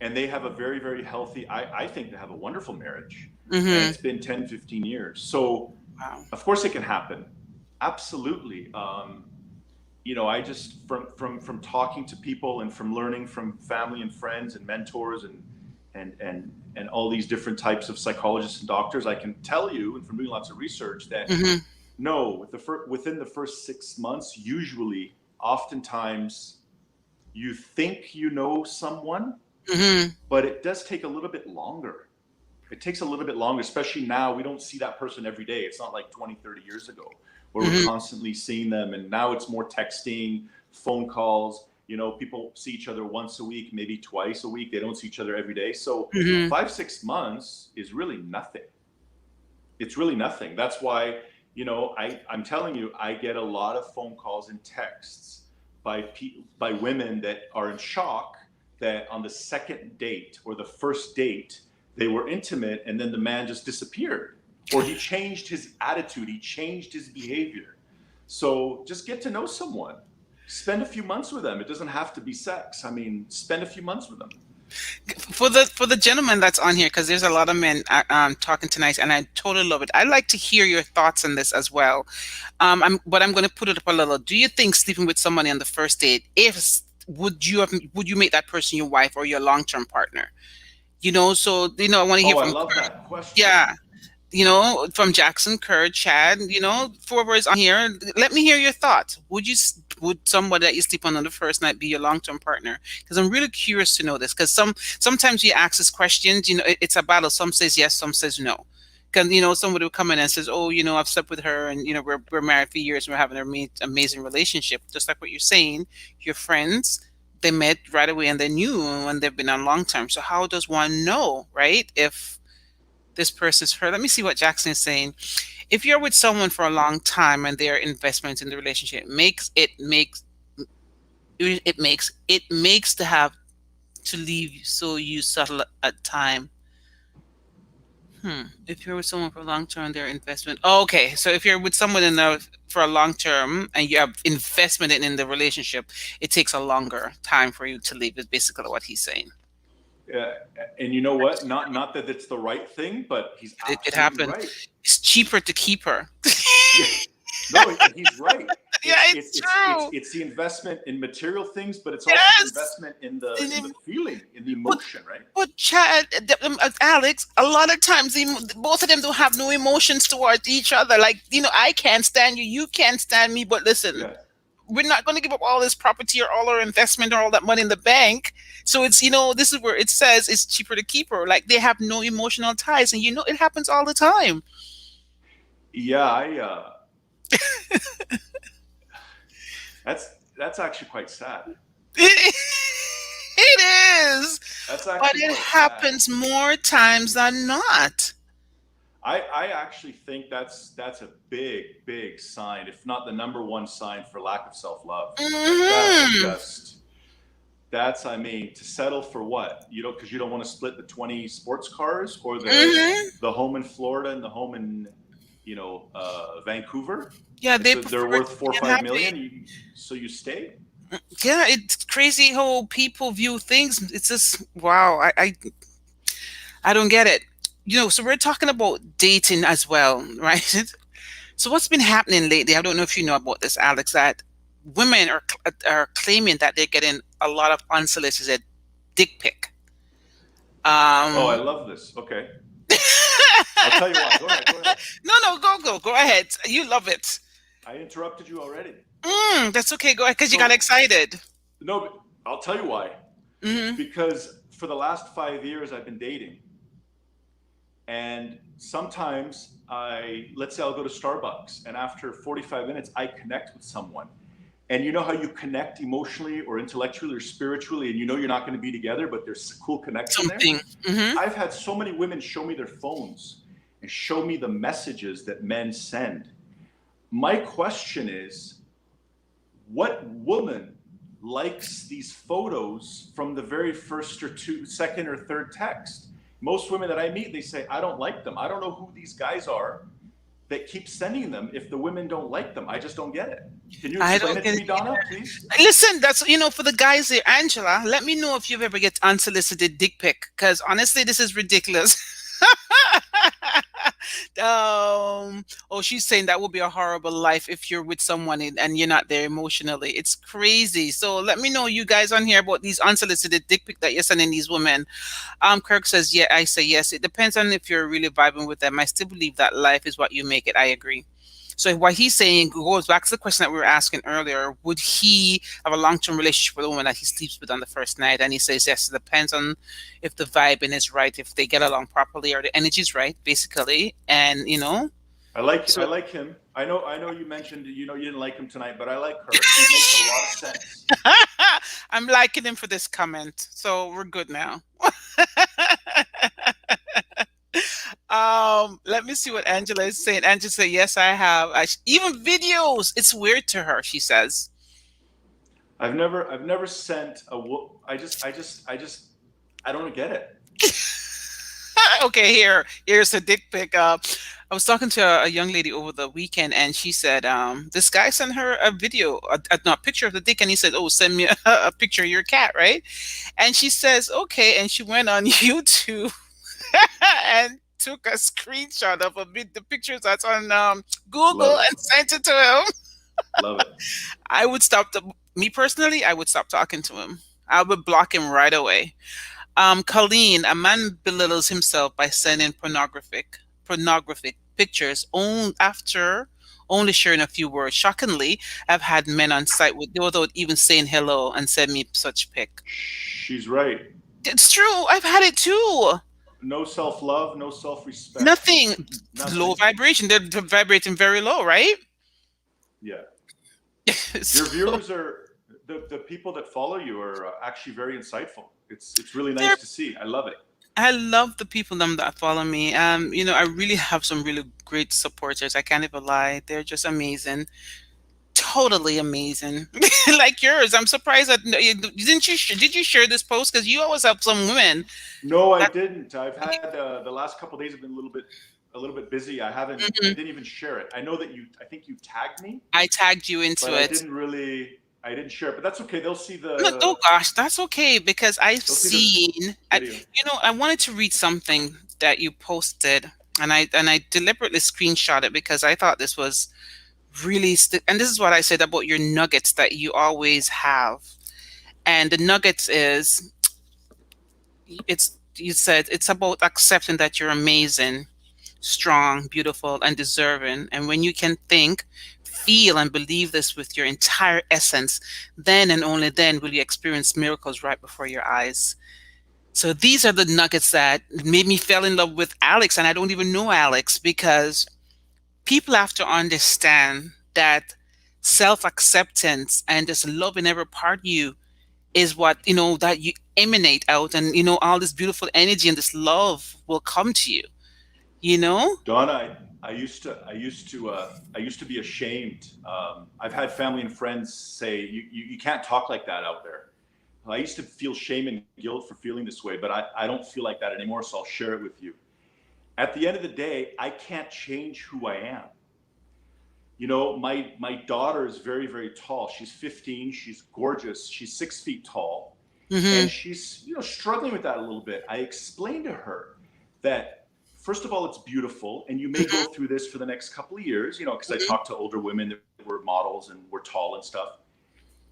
B: And they have a very, very healthy. I think they have a wonderful marriage, and
A: Mm-hmm.
B: it's been 10, 15 years. So
A: Wow.
B: of course it can happen. Absolutely. I just from talking to people and from learning from family and friends and mentors and all these different types of psychologists and doctors, I can tell you, and from doing lots of research, that
A: Mm-hmm.
B: no, within the first 6 months, usually, oftentimes, you think you know someone,
A: Mm-hmm.
B: but it does take a little bit longer. It takes a little bit longer, especially now. We don't see that person every day. It's not like 20, 30 years ago where we're
A: Mm-hmm.
B: constantly seeing them. And now it's more texting, phone calls. People see each other once a week, maybe twice a week. They don't see each other every day. So
A: Mm-hmm.
B: 5, 6 months is really nothing. It's really nothing. That's why, I'm telling you, I get a lot of phone calls and texts by women that are in shock that on the second date or the first date they were intimate and then the man just disappeared, or he changed his attitude, he changed his behavior. So just get to know someone. Spend a few months with them. It doesn't have to be sex. I mean, spend a few months with them.
A: For the gentleman that's on here, because there's a lot of men talking tonight, and I totally love it. I'd like to hear your thoughts on this as well. But I'm going to put it up a little. Do you think sleeping with somebody on the first date, if would you make that person your wife or your long term partner? So I want to hear
B: Oh, I
A: from
B: love
A: Kurt.
B: that question.
A: Yeah, from Jackson, Kerr, Chad, 4 words on here. Let me hear your thoughts. Would somebody that you sleep on the first night be your long term partner? Because I'm really curious to know this. Because sometimes you ask this questions, it's a battle. Some says yes, some says no. Because somebody will come in and says, "Oh, I've slept with her, and we're married for years, and we're having an amazing relationship." Just like what you're saying, your friends, they met right away and they knew when they've been on long term. So how does one know, right? If this person's her. Let me see what Jackson is saying. If you're with someone for a long time and their investment in the relationship makes to have to leave, so you settle at time. If you're with someone for long term, their investment. Oh, okay, so if you're with someone for a long term and you have investment in the relationship, it takes a longer time for you to leave. Is basically what he's saying.
B: Uh, and you know what? Not that it's the right thing, but he's
A: It
B: absolutely
A: happens.
B: right.
A: It's cheaper to keep her.
B: Yeah, no, he's right.
A: Yeah,
B: It's
A: it's true.
B: it's the investment in material things, but it's also the
A: Yes.
B: investment
A: And
B: in the
A: then-
B: feeling, in the
A: But
B: emotion, right?
A: but Chad, Alex, a lot of times both of them don't have no emotions towards each other. Like, I can't stand you, you can't stand me. But listen,
B: Yeah,
A: we're not going to give up all this property or all our investment or all that money in the bank. So it's, this is where it says it's cheaper to keep her. Like, they have no emotional ties, and it happens all the time.
B: yeah. That's actually quite sad.
A: It, it is,
B: That's
A: but
B: actually
A: it
B: quite sad.
A: happens more times than not.
B: I actually think that's a big sign, if not the number one sign for lack of self love. Like
A: Hmm.
B: that's, I mean, to settle for what, because you don't want to split the 20 sports cars or
A: Hmm.
B: the home in Florida and the home in Vancouver.
A: Yeah,
B: Like
A: they
B: they're
A: prefer
B: worth
A: to
B: four
A: be
B: or five
A: unhappy.
B: million. So you stay.
A: Yeah, it's crazy how people view things. It's just wow. I don't get it. So we're talking about dating as well, right? So what's been happening lately? I don't know if you know about this, Alex. That women are claiming that they're getting a lot of unsolicited dick pic.
B: Oh, I
A: Um,
B: love this. Okay, I'll tell you why. Go ahead. Go ahead.
A: no, no, go ahead. You love it.
B: I interrupted you already.
A: That's okay. Go ahead, because you got
B: So
A: excited.
B: no, but I'll tell you why.
A: Hmm.
B: Because for the last 5 years, I've been dating, and sometimes let's say I'll go to Starbucks, and after 45 minutes, I connect with someone. And you know how you connect emotionally or intellectually or spiritually, and you're not going to be together, but there's a cool connection there.
A: Something. Hmm.
B: I've had so many women show me their phones and show me the messages that men send. My question is, what woman likes these photos from the very first or second or third text? Most women that I meet, they say, I don't like them. I don't know who these guys are that keep sending them if the women don't like them. I just don't get it. Can you
A: I
B: explain
A: don't
B: it to
A: get
B: me,
A: it.
B: Donna, please?
A: Listen, that's for the guys there, Angela. Let me know if you've ever get unsolicited dick pic, because honestly, this is ridiculous. Oh, she's saying that would be a horrible life if you're with someone and you're not there emotionally. It's crazy. So let me know, you guys on here, about these unsolicited dick pic that you're sending these women. Kirk says, yeah, I say yes. It depends on if you're really vibing with them. I still believe that life is what you make it. I agree. So what he's saying goes back to the question that we were asking earlier. Would he have a long-term relationship with a woman that he sleeps with on the first night? And he says, yes, it depends on if the vibing is right, if they get along properly, or the energy's right, basically. And
B: I
A: so
B: like him. I know you mentioned you didn't like him tonight, but I like her. She makes a lot of sense.
A: I'm liking him for this comment. So we're good now. Let me see what Angela is saying. Angela said, yes, I have. Even videos. It's weird to her, she says.
B: I've never sent I don't get it.
A: Okay, here's a dick pic. I was talking to a young lady over the weekend, and she said, this guy sent her a video, no, a picture of the dick, and he said, oh, send me a picture of your cat, right? And she says, okay, and she went on YouTube and took a screenshot of the pictures that's on
B: Love
A: Google
B: it.
A: and sent it to him.
B: Love it.
A: I would me personally, I would stop talking to him. I would block him right away. Colleen, a man belittles himself by sending pornographic pictures after only sharing a few words. Shockingly, I've had men on site without even saying hello and send me such pic.
B: She's right.
A: It's true. I've had it too.
B: No self love, no self respect,
A: Nothing. Low
B: nothing.
A: vibration. They're vibrating very low, right?
B: Yeah. Your
A: So
B: viewers are the people that follow you are actually very insightful. It's really
A: they're
B: nice to see. I love it.
A: I love the people that follow me. I really have some really great supporters. I can't even lie. They're just amazing. Totally amazing. Like yours. I'm surprised that did you share this post? Because you always have some women
B: No, I
A: that
B: didn't. I've had the last couple of days have been a little bit busy. I haven't. I
A: Mhm.
B: didn't even share it. I know that you. I think you tagged me,
A: I tagged you
B: but
A: into
B: I
A: it.
B: didn't really. I didn't share it. But that's okay.
A: No, oh gosh, that's okay because I've
B: They'll see the
A: seen.
B: video.
A: I wanted to read something that you posted, and I deliberately screenshot it because I thought this was really. And this is what I said about your nuggets that you always have. And the nuggets is it's you said it's about accepting that you're amazing, strong, beautiful, and deserving. And when you can think, feel, and believe this with your entire essence, then and only then will you experience miracles right before your eyes. So these are the nuggets that made me fall in love with Alex, and I don't even know Alex because people have to understand that self-acceptance and just loving every part of you is what that you emanate out, and all this beautiful energy and this love will come to you you know
B: Donna, I used to be ashamed. I've had family and friends say you can't talk like that out there. I used to feel shame and guilt for feeling this way, but I don't feel like that anymore. So I'll share it with you. At the end of the day, I can't change who I am. You know, my daughter is very tall. She's 15. She's gorgeous. She's 6 feet tall, and
A: Mhm.
B: she's struggling with that a little bit. I explained to her that first of all, it's beautiful, and you may go
A: Mhm.
B: through this for the next couple of years. Because I
A: Mhm.
B: talked to older women that were models and were tall and stuff.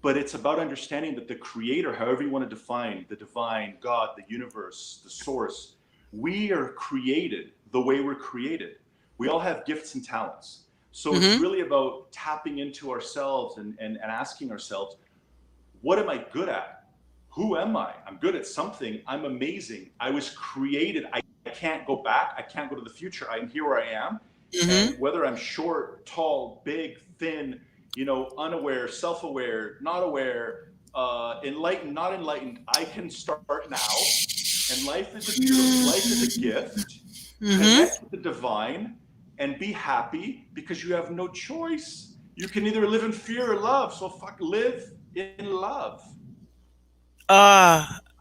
B: But it's about understanding that the creator, however you want to define the divine, God, the universe, the source, we are created the way we're created. We all have gifts and talents. So it's
A: Mhm.
B: really about tapping into ourselves and asking ourselves, what am I good at? Who am I? I'm good at something. I'm amazing. I was created. I can't go back. I can't go to the future. I'm here where I am. And
A: Mhm.
B: whether I'm short, tall, big, thin, unaware, self aware, not aware, enlightened, not enlightened, I can start now. And life is a beautiful, life is a gift.
A: Mhm.
B: Connect with the divine and be happy because you have no choice. You can either live in fear or love. So fuck, live in love.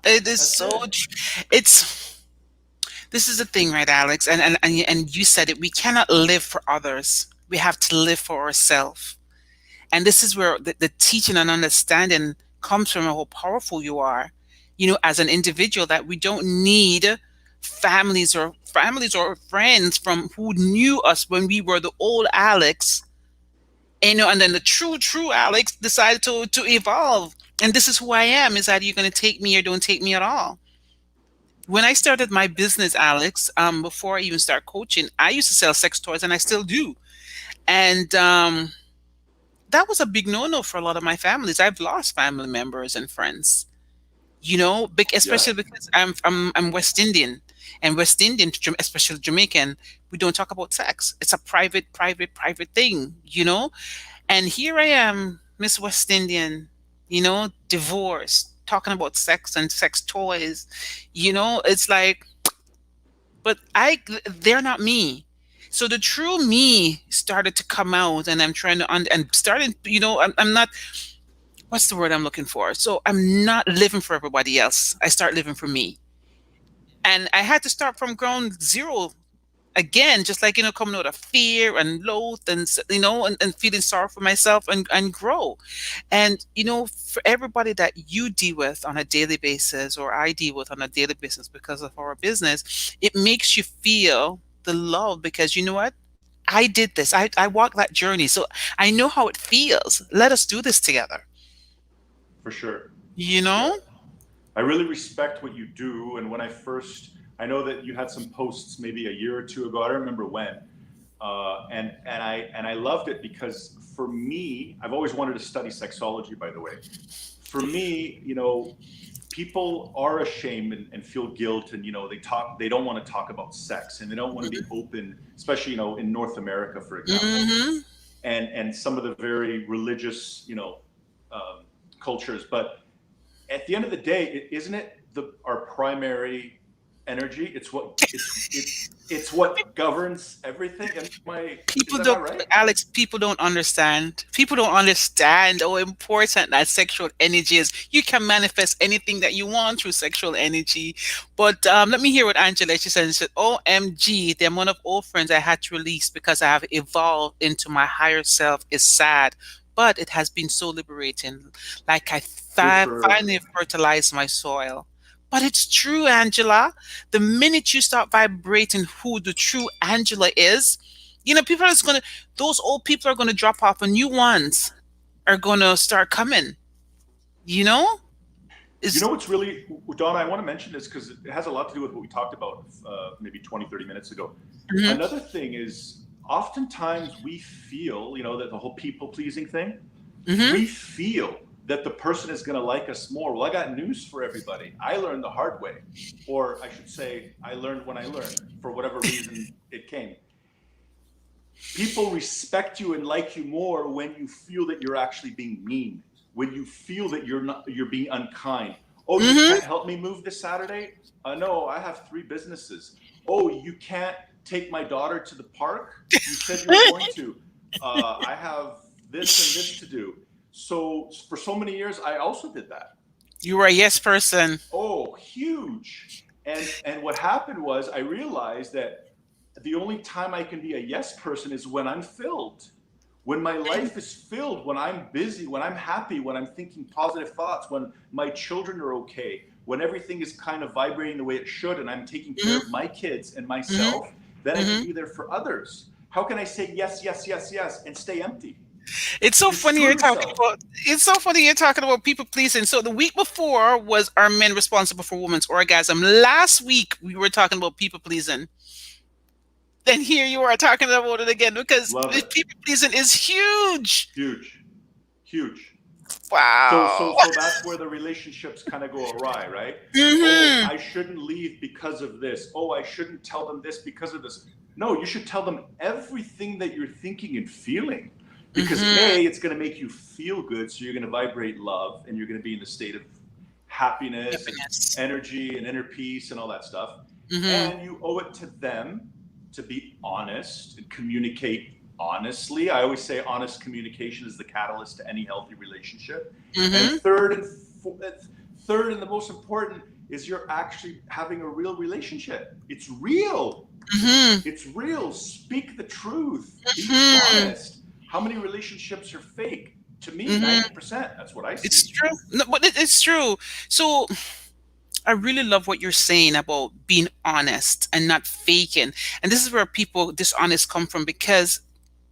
A: It is
B: That's
A: so
B: it.
A: it's this is the thing, right, Alex? And you said it, we cannot live for others, we have to live for ourselves. And this is where the teaching and understanding comes from, how powerful you are, as an individual, that we don't need families or friends from who knew us when we were the old Alex, and then the true Alex decided to evolve. And this is who I am. Is that you're going to take me or don't take me at all? When I started my business, Alex, before I even start coaching, I used to sell sex toys, and I still do. And that was a big no-no for a lot of my families. I've lost family members and friends,
B: Yeah,
A: especially because I'm West Indian, and West Indian, especially Jamaican, we don't talk about sex. It's a private thing. And here I am, Miss West Indian, divorced, talking about sex and sex toys. It's like, but they're not me. So the true me started to come out, and I'm trying to, and starting, I'm not, what's the word I'm looking for? So I'm not living for everybody else. I start living for me. And I had to start from ground zero again, just like, coming out of fear and loath, and and feeling sorry for myself, and grow. And for everybody that you deal with on a daily basis, or I deal with on a daily basis because of our business, it makes you feel the love, because you know what, I did this, I walked that journey, so I know how it feels. Let us do this together.
B: for sure.
A: you
B: Yeah.
A: know
B: I really respect what you do. And when I know that you had some posts maybe a year or two ago. I don't remember when. And I loved it because for me, I've always wanted to study sexology, by the way. For me, people are ashamed and feel guilt, and they don't want to talk about sex, and they don't want to be open, especially in North America, for example,
A: hmm
B: and some of the very religious cultures. But at the end of the day, isn't it our primary energy. It's what governs everything. Am I is that
A: People
B: not
A: don't,
B: right?
A: Alex, people don't understand. People don't understand how important that sexual energy is. You can manifest anything that you want through sexual energy. But let me hear what Angela, she said. She said, OMG, the amount of old friends I had to release because I have evolved into my higher self is sad. But it has been so liberating. Like I
B: Good for her.
A: finally fertilized my soil. But it's true, Angela. The minute you start vibrating who the true Angela is, people are just gonna those old people are gonna drop off and new ones are gonna start coming. You know?
B: You know
A: Is
B: what's really, Don, I want to mention this because it has a lot to do with what we talked about maybe 20, 30 minutes ago.
A: hmm
B: Another thing is oftentimes we feel, that the whole people pleasing thing,
A: hmm
B: we feel that the person is going to like us more. Well, I got news for everybody. I learned the hard way. Or I should say, I learned when I learned, for whatever reason it came. People respect you and like you more when you feel that you're actually being mean, when you feel that you're being unkind. Oh, you
A: hmm
B: can't help me move this Saturday? No, I have three businesses. Oh, you can't take my daughter to the park? You said you were going to. I have this and this to do. So for so many years, I also did that.
A: you were a yes person.
B: Oh, huge. And what happened was I realized that the only time I can be a yes person is when I'm filled. When my life is filled, when I'm busy, when I'm happy, when I'm thinking positive thoughts, when my children are okay, when everything is kind of vibrating the way it should and I'm taking care
A: hmm
B: of my kids and
A: hmm
B: myself, then I can
A: hmm
B: be there for others. How can I say yes, yes, yes, yes and stay empty?
A: It's so
B: You
A: funny
B: screw
A: you're talking
B: yourself.
A: about. It's so funny you're talking about people pleasing. So the week before was our men responsible for women's orgasm. Last week we were talking about people pleasing. Then here you are talking about it again because
B: Love it.
A: people pleasing is huge.
B: Huge. Huge. So
A: Wow.
B: so so that's where the relationships kind of go awry, right? Oh,
A: hmm
B: I shouldn't leave because of this. Oh, I shouldn't tell them this because of this. No, you should tell them everything that you're thinking and feeling. Because
A: hmm
B: A, it's going to make you feel good, so you're going to vibrate love and you're going to be in the state of happiness and
A: Happiness.
B: energy and inner peace and all that stuff.
A: hmm
B: And you owe it to them to be honest and communicate honestly. I always say honest communication is the catalyst to any healthy relationship. And
A: hmm
B: third and the most important is you're actually having a real relationship. It's real.
A: hmm
B: It's real. Speak the truth. Be
A: hmm
B: honest. How many relationships are fake? To me,
A: hmm
B: 90%. That's what I
A: It's
B: see.
A: true. No, but it's true. So I really love what you're saying about being honest and not faking. And this is where people dishonest come from because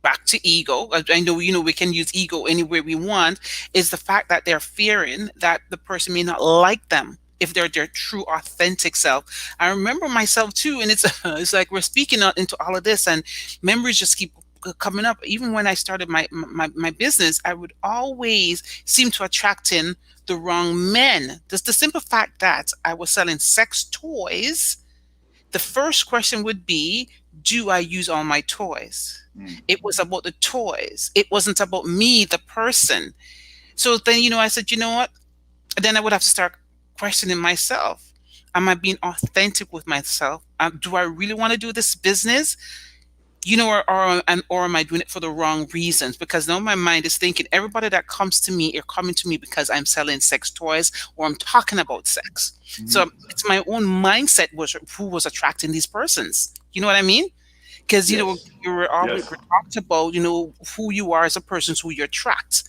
A: back to ego. I know we can use ego anywhere we want. Is the fact that they're fearing that the person may not like them if they're their true authentic self. I remember myself too, and it's it's like we're speaking into all of this, and memories just keep coming up. Even when I started my business, I would always seem to attract in the wrong men. Just the simple fact that I was selling sex toys, the first question would be, do I use all my toys?
B: Mm.
A: It was about the toys. It wasn't about me, the person. So then, I said, you know what? Then I would have to start questioning myself. Am I being authentic with myself? Do I really want to do this business? Or am I doing it for the wrong reasons? Because now my mind is thinking everybody that comes to me are coming to me because I'm selling sex toys or I'm talking about sex.
B: Mm-hmm.
A: So it's my own mindset was who was attracting these persons. You know what I mean? Because
B: Yes.
A: you were always
B: Yes.
A: we talked about who you are as a person, is who you attract.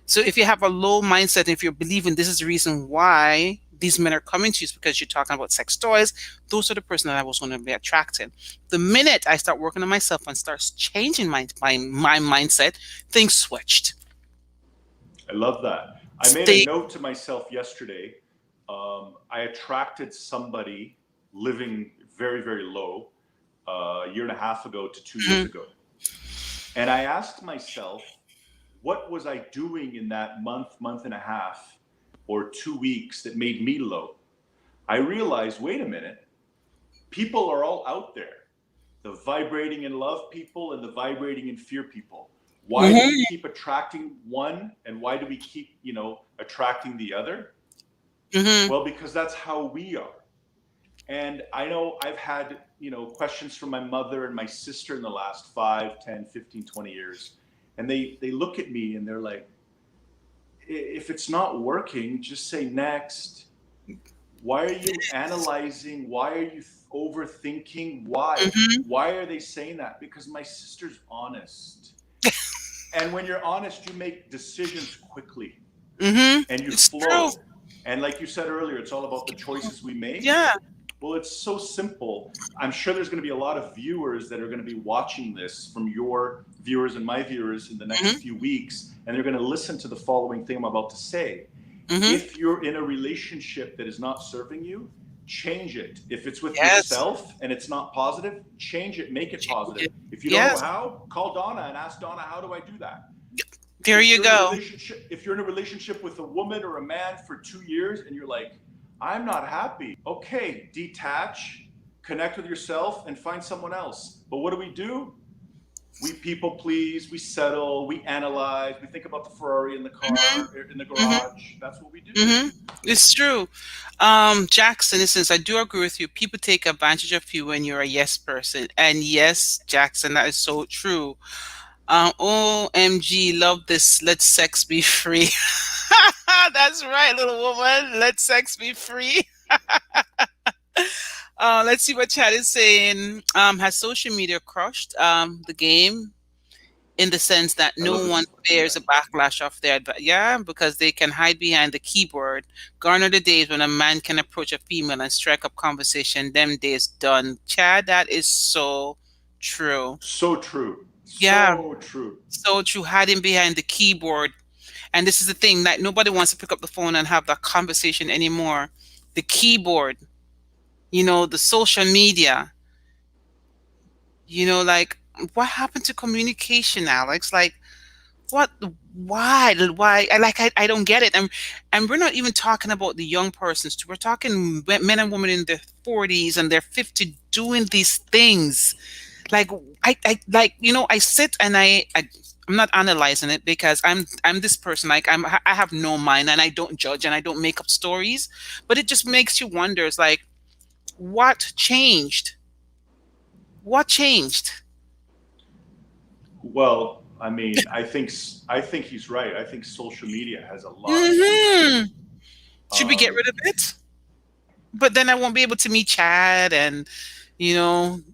A: So if you have a low mindset, if you're believing this is the reason why these men are coming to you is because you're talking about sex toys, those are the person that I was going to be attracted. The minute I start working on myself and starts changing my mindset, things switched.
B: I love that. I made a
A: Stay.
B: note to myself yesterday. I attracted somebody living very, very low a year and a half ago to 2 years
A: Mhm,
B: ago. And I asked myself, what was I doing in that month and a half, or 2 weeks that made me low? I realized, wait a minute, people are all out there, the vibrating in love people and the vibrating in fear people. Why do we
A: mhm,
B: keep attracting one and why do we keep, attracting the other?
A: mhm.
B: Well, because that's how we are. And I know I've had, questions from my mother and my sister in the last 5, 10, 15, 20 years. And they look at me and they're like, if it's not working, just say next. Why are you analyzing? Why are you overthinking? Why?
A: Mm-hmm.
B: Why are they saying that? Because my sister's honest. And when you're honest, you make decisions quickly
A: Mm-hmm.
B: and you
A: It's true.
B: flow. And like you said earlier, it's all about the choices we make.
A: Yeah.
B: Well, it's so simple. I'm sure there's going to be a lot of viewers that are going to be watching this, from your viewers and my viewers, in the next
A: Mm-hmm.
B: few weeks, and they're going to listen to the following thing I'm about to say.
A: Mm-hmm.
B: If you're in a relationship that is not serving you, change it. If it's with
A: Yes.
B: yourself and it's not positive, change it, make it
A: Change
B: positive.
A: it.
B: If you don't know
A: Yes.
B: how, call Donna and ask Donna, how do I do that?
A: There
B: If
A: you
B: you're in a
A: go.
B: relationship, if you're in a relationship with a woman or a man for 2 years and you're like, I'm not happy. Okay, detach, connect with yourself, and find someone else. But what do? We people please, we settle, we analyze, we think about the Ferrari in the
A: Mm-hmm.
B: car, in the
A: Mm-hmm.
B: garage. That's what we do.
A: Mm-hmm. It's true. Jackson, since I do agree with you, people take advantage of you when you're a yes person. And yes, Jackson, that is so true. OMG, love this. Let sex be free. That's right, little woman. Let sex be free. Let's see what chat is saying. Has social media crushed the game in the sense that
B: I love
A: no one
B: this. Yeah.
A: bears a backlash of their yeah, because they can hide behind the keyboard. Gone are the days when a man can approach a female and strike up conversation. Them days done. Chad, that is so true.
B: So true.
A: Yeah,
B: So true.
A: so true. Hiding behind the keyboard. And this is the thing, that nobody wants to pick up the phone and have that conversation anymore. The keyboard, the social media, like what happened to communication, Alex? Like what, why I don't get it. And we're not even talking about the young persons too. We're talking men and women in their 40s and their 50 doing these things. Like I sit and I'm not analyzing it because I'm this person. Like I have no mind and I don't judge and I don't make up stories, but it just makes you wonder. It's like, what changed? What changed?
B: Well, I mean, I think he's right. I think social media has a lot to do with it.
A: Hmm. Should we get
B: Um,
A: rid of it? But then I won't be able to meet Chad and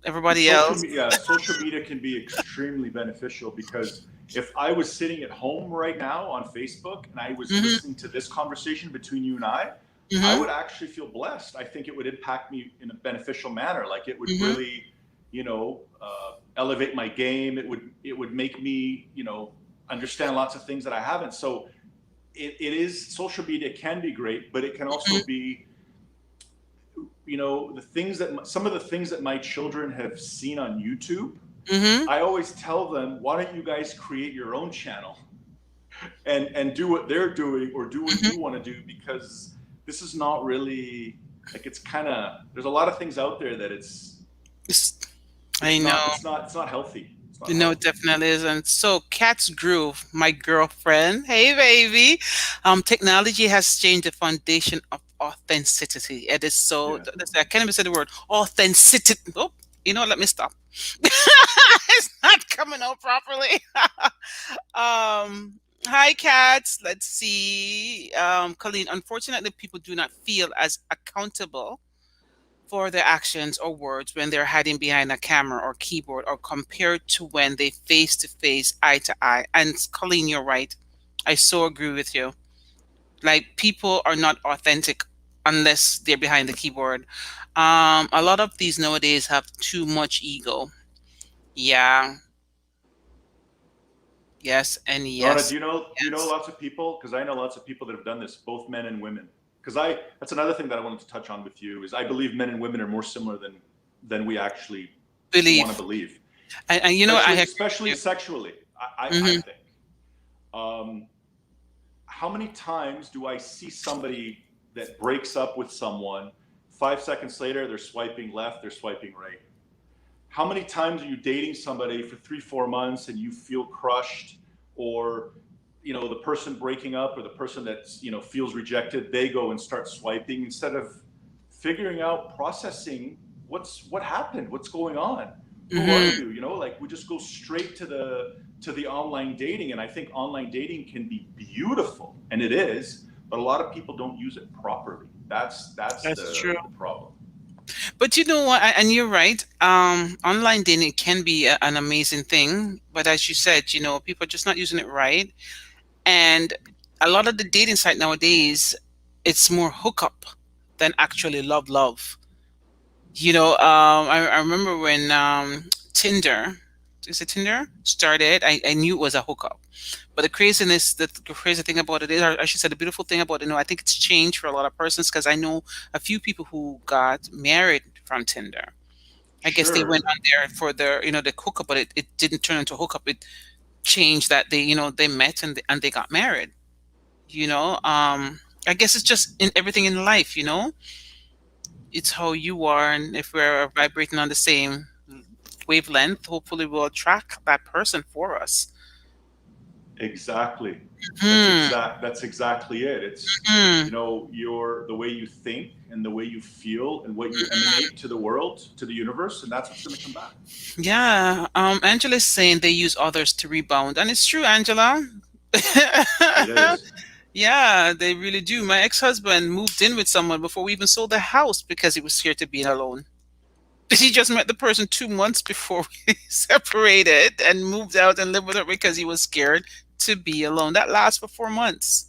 A: everybody else.
B: social media can be extremely beneficial, because if I was sitting at home right now on Facebook and I was
A: Hmm.
B: listening to this conversation between you and I
A: Hmm.
B: would actually feel blessed. I think it would impact me in a beneficial manner. Like, it would
A: Hmm.
B: really, elevate my game. It would make me, understand lots of things that I haven't. So it is, social media can be great, but it can also be, the things that some of the things that my children have seen on YouTube.
A: Hmm.
B: I always tell them, why don't you guys create your own channel and do what they're doing, or do what you
A: Hmm.
B: want to do, because this is not really, like, it's kind of, there's a lot of things out there that
A: It's, I
B: it's not
A: know.
B: it's not it's not healthy. It's not
A: No, it
B: healthy.
A: definitely isn't. So, Cat's Groove, my girlfriend. Hey, baby. Technology has changed the foundation of authenticity. It is so.
B: Yeah.
A: I can't even say the word authenticity. Oh, let me stop. It's not coming out properly. Hi, Cats. Let's see. Colleen, unfortunately, people do not feel as accountable for their actions or words when they're hiding behind a camera or keyboard, or compared to when they face to face, eye to eye. And Colleen, you're right. I so agree with you. Like, people are not authentic unless they're behind the keyboard. A lot of these nowadays have too much ego. Yeah. Yes and
B: Donna,
A: yes.
B: do you know
A: Yes.
B: lots of people? Because I know lots of people that have done this, both men and women. Because I that's another thing that I wanted to touch on with you, is I believe men and women are more similar than we actually want to
A: Believe.
B: believe,
A: And I
B: especially
A: agree
B: especially
A: with
B: sexually. I
A: you.
B: think. Um, how many times do I see somebody that breaks up with someone? 5 seconds later, they're swiping left, they're swiping right. How many times are you dating somebody for 3 4 months and you feel crushed, or the person breaking up, or the person that's feels rejected, they go and start swiping instead of figuring out, processing what happened, what's going on, who are
A: Hmm.
B: you, like we just go straight to the online dating. And I think online dating can be beautiful, and it is, but a lot of people don't use it properly. That's
A: That's true.
B: the problem.
A: But you know what? And you're right. Online dating can be an amazing thing, but as you said, people are just not using it right. And a lot of the dating site nowadays, it's more hookup than actually love, love. I remember when Tinder, is it Tinder, started, I knew it was a hookup. But the crazy thing about it is, or I should say, the beautiful thing about it, I think it's changed for a lot of persons because I know a few people who got married from Tinder. I guess they went
B: Sure.
A: on there for the hookup, but it didn't turn into a hookup. It changed that they met and they got married. I guess it's just in everything in life. It's how you are, and if we're vibrating on the same wavelength, hopefully we'll attract that person for us.
B: Exactly.
A: Hmm.
B: That's exactly it. It's,
A: Hmm.
B: your the way you think and the way you feel and what you emanate to the world, to the universe, and that's what's going to come back.
A: Yeah. Angela's saying they use others to rebound, and it's true, Angela.
B: It is.
A: Yeah, they really do. My ex-husband moved in with someone before we even sold the house because he was scared to be alone. He just met the person 2 months before we separated and moved out and lived with her because he was scared to be alone. That lasts for 4 months.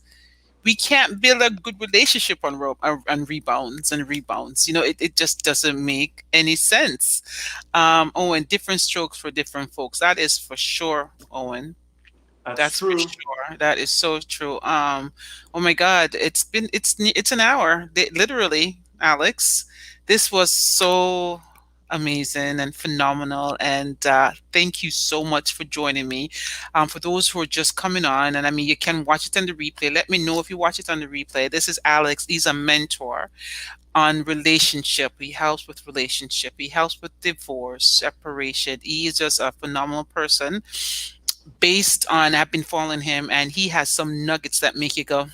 A: We can't build a good relationship on rebounds and rebounds. It just doesn't make any sense. Owen, different strokes for different folks. That is for sure, Owen.
B: That's
A: That's for
B: true.
A: sure. That is so true. Oh my God, it's an hour. Literally, Alex. This was so amazing and phenomenal, and thank you so much for joining me. For those who are just coming on, and I mean, you can watch it on the replay. Let me know if you watch it on the replay. This is Alex. He's a mentor on relationship. He helps with relationship. He helps with divorce, separation. He is just a phenomenal person based on I've been following him and he has some nuggets that make you go,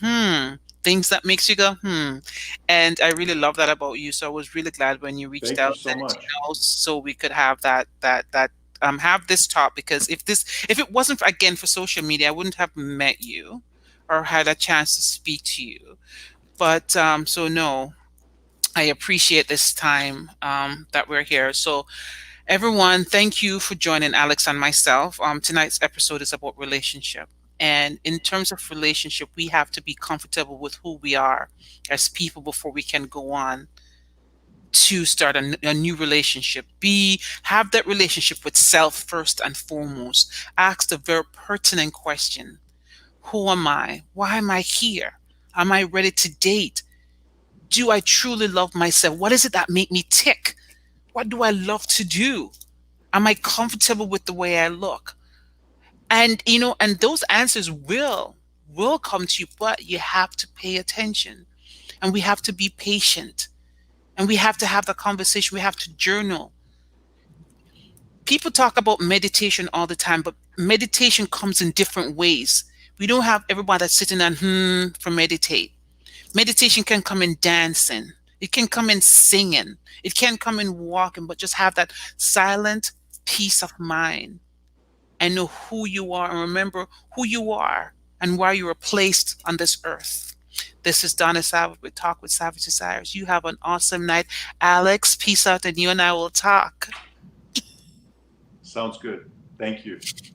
A: things that makes you go, And I really love that about you. So I was really glad when you reached
B: Thank you
A: out
B: so
A: and
B: much.
A: so we could have that have this talk because if it wasn't for, again for social media, I wouldn't have met you or had a chance to speak to you. But so no, I appreciate this time that we're here. So everyone, thank you for joining Alex and myself. Tonight's episode is about relationship. And in terms of relationship, we have to be comfortable with who we are as people before we can go on to start a new relationship. Have that relationship with self first and foremost. Ask the very pertinent question. Who am I? Why am I here? Am I ready to date? Do I truly love myself? What is it that make me tick? What do I love to do? Am I comfortable with the way I look? And and those answers will come to you, but you have to pay attention and we have to be patient and we have to have the conversation. We have to journal. People talk about meditation all the time, but meditation comes in different ways. We don't have everybody that's sitting and for meditate. Meditation can come in dancing. It can come in singing. It can come in walking, but just have that silent peace of mind and know who you are and remember who you are and why you were placed on this earth. This is Donna Savage with Talk with Savage Desires. You have an awesome night. Alex, peace out, and you and I will talk.
B: Sounds good. Thank you.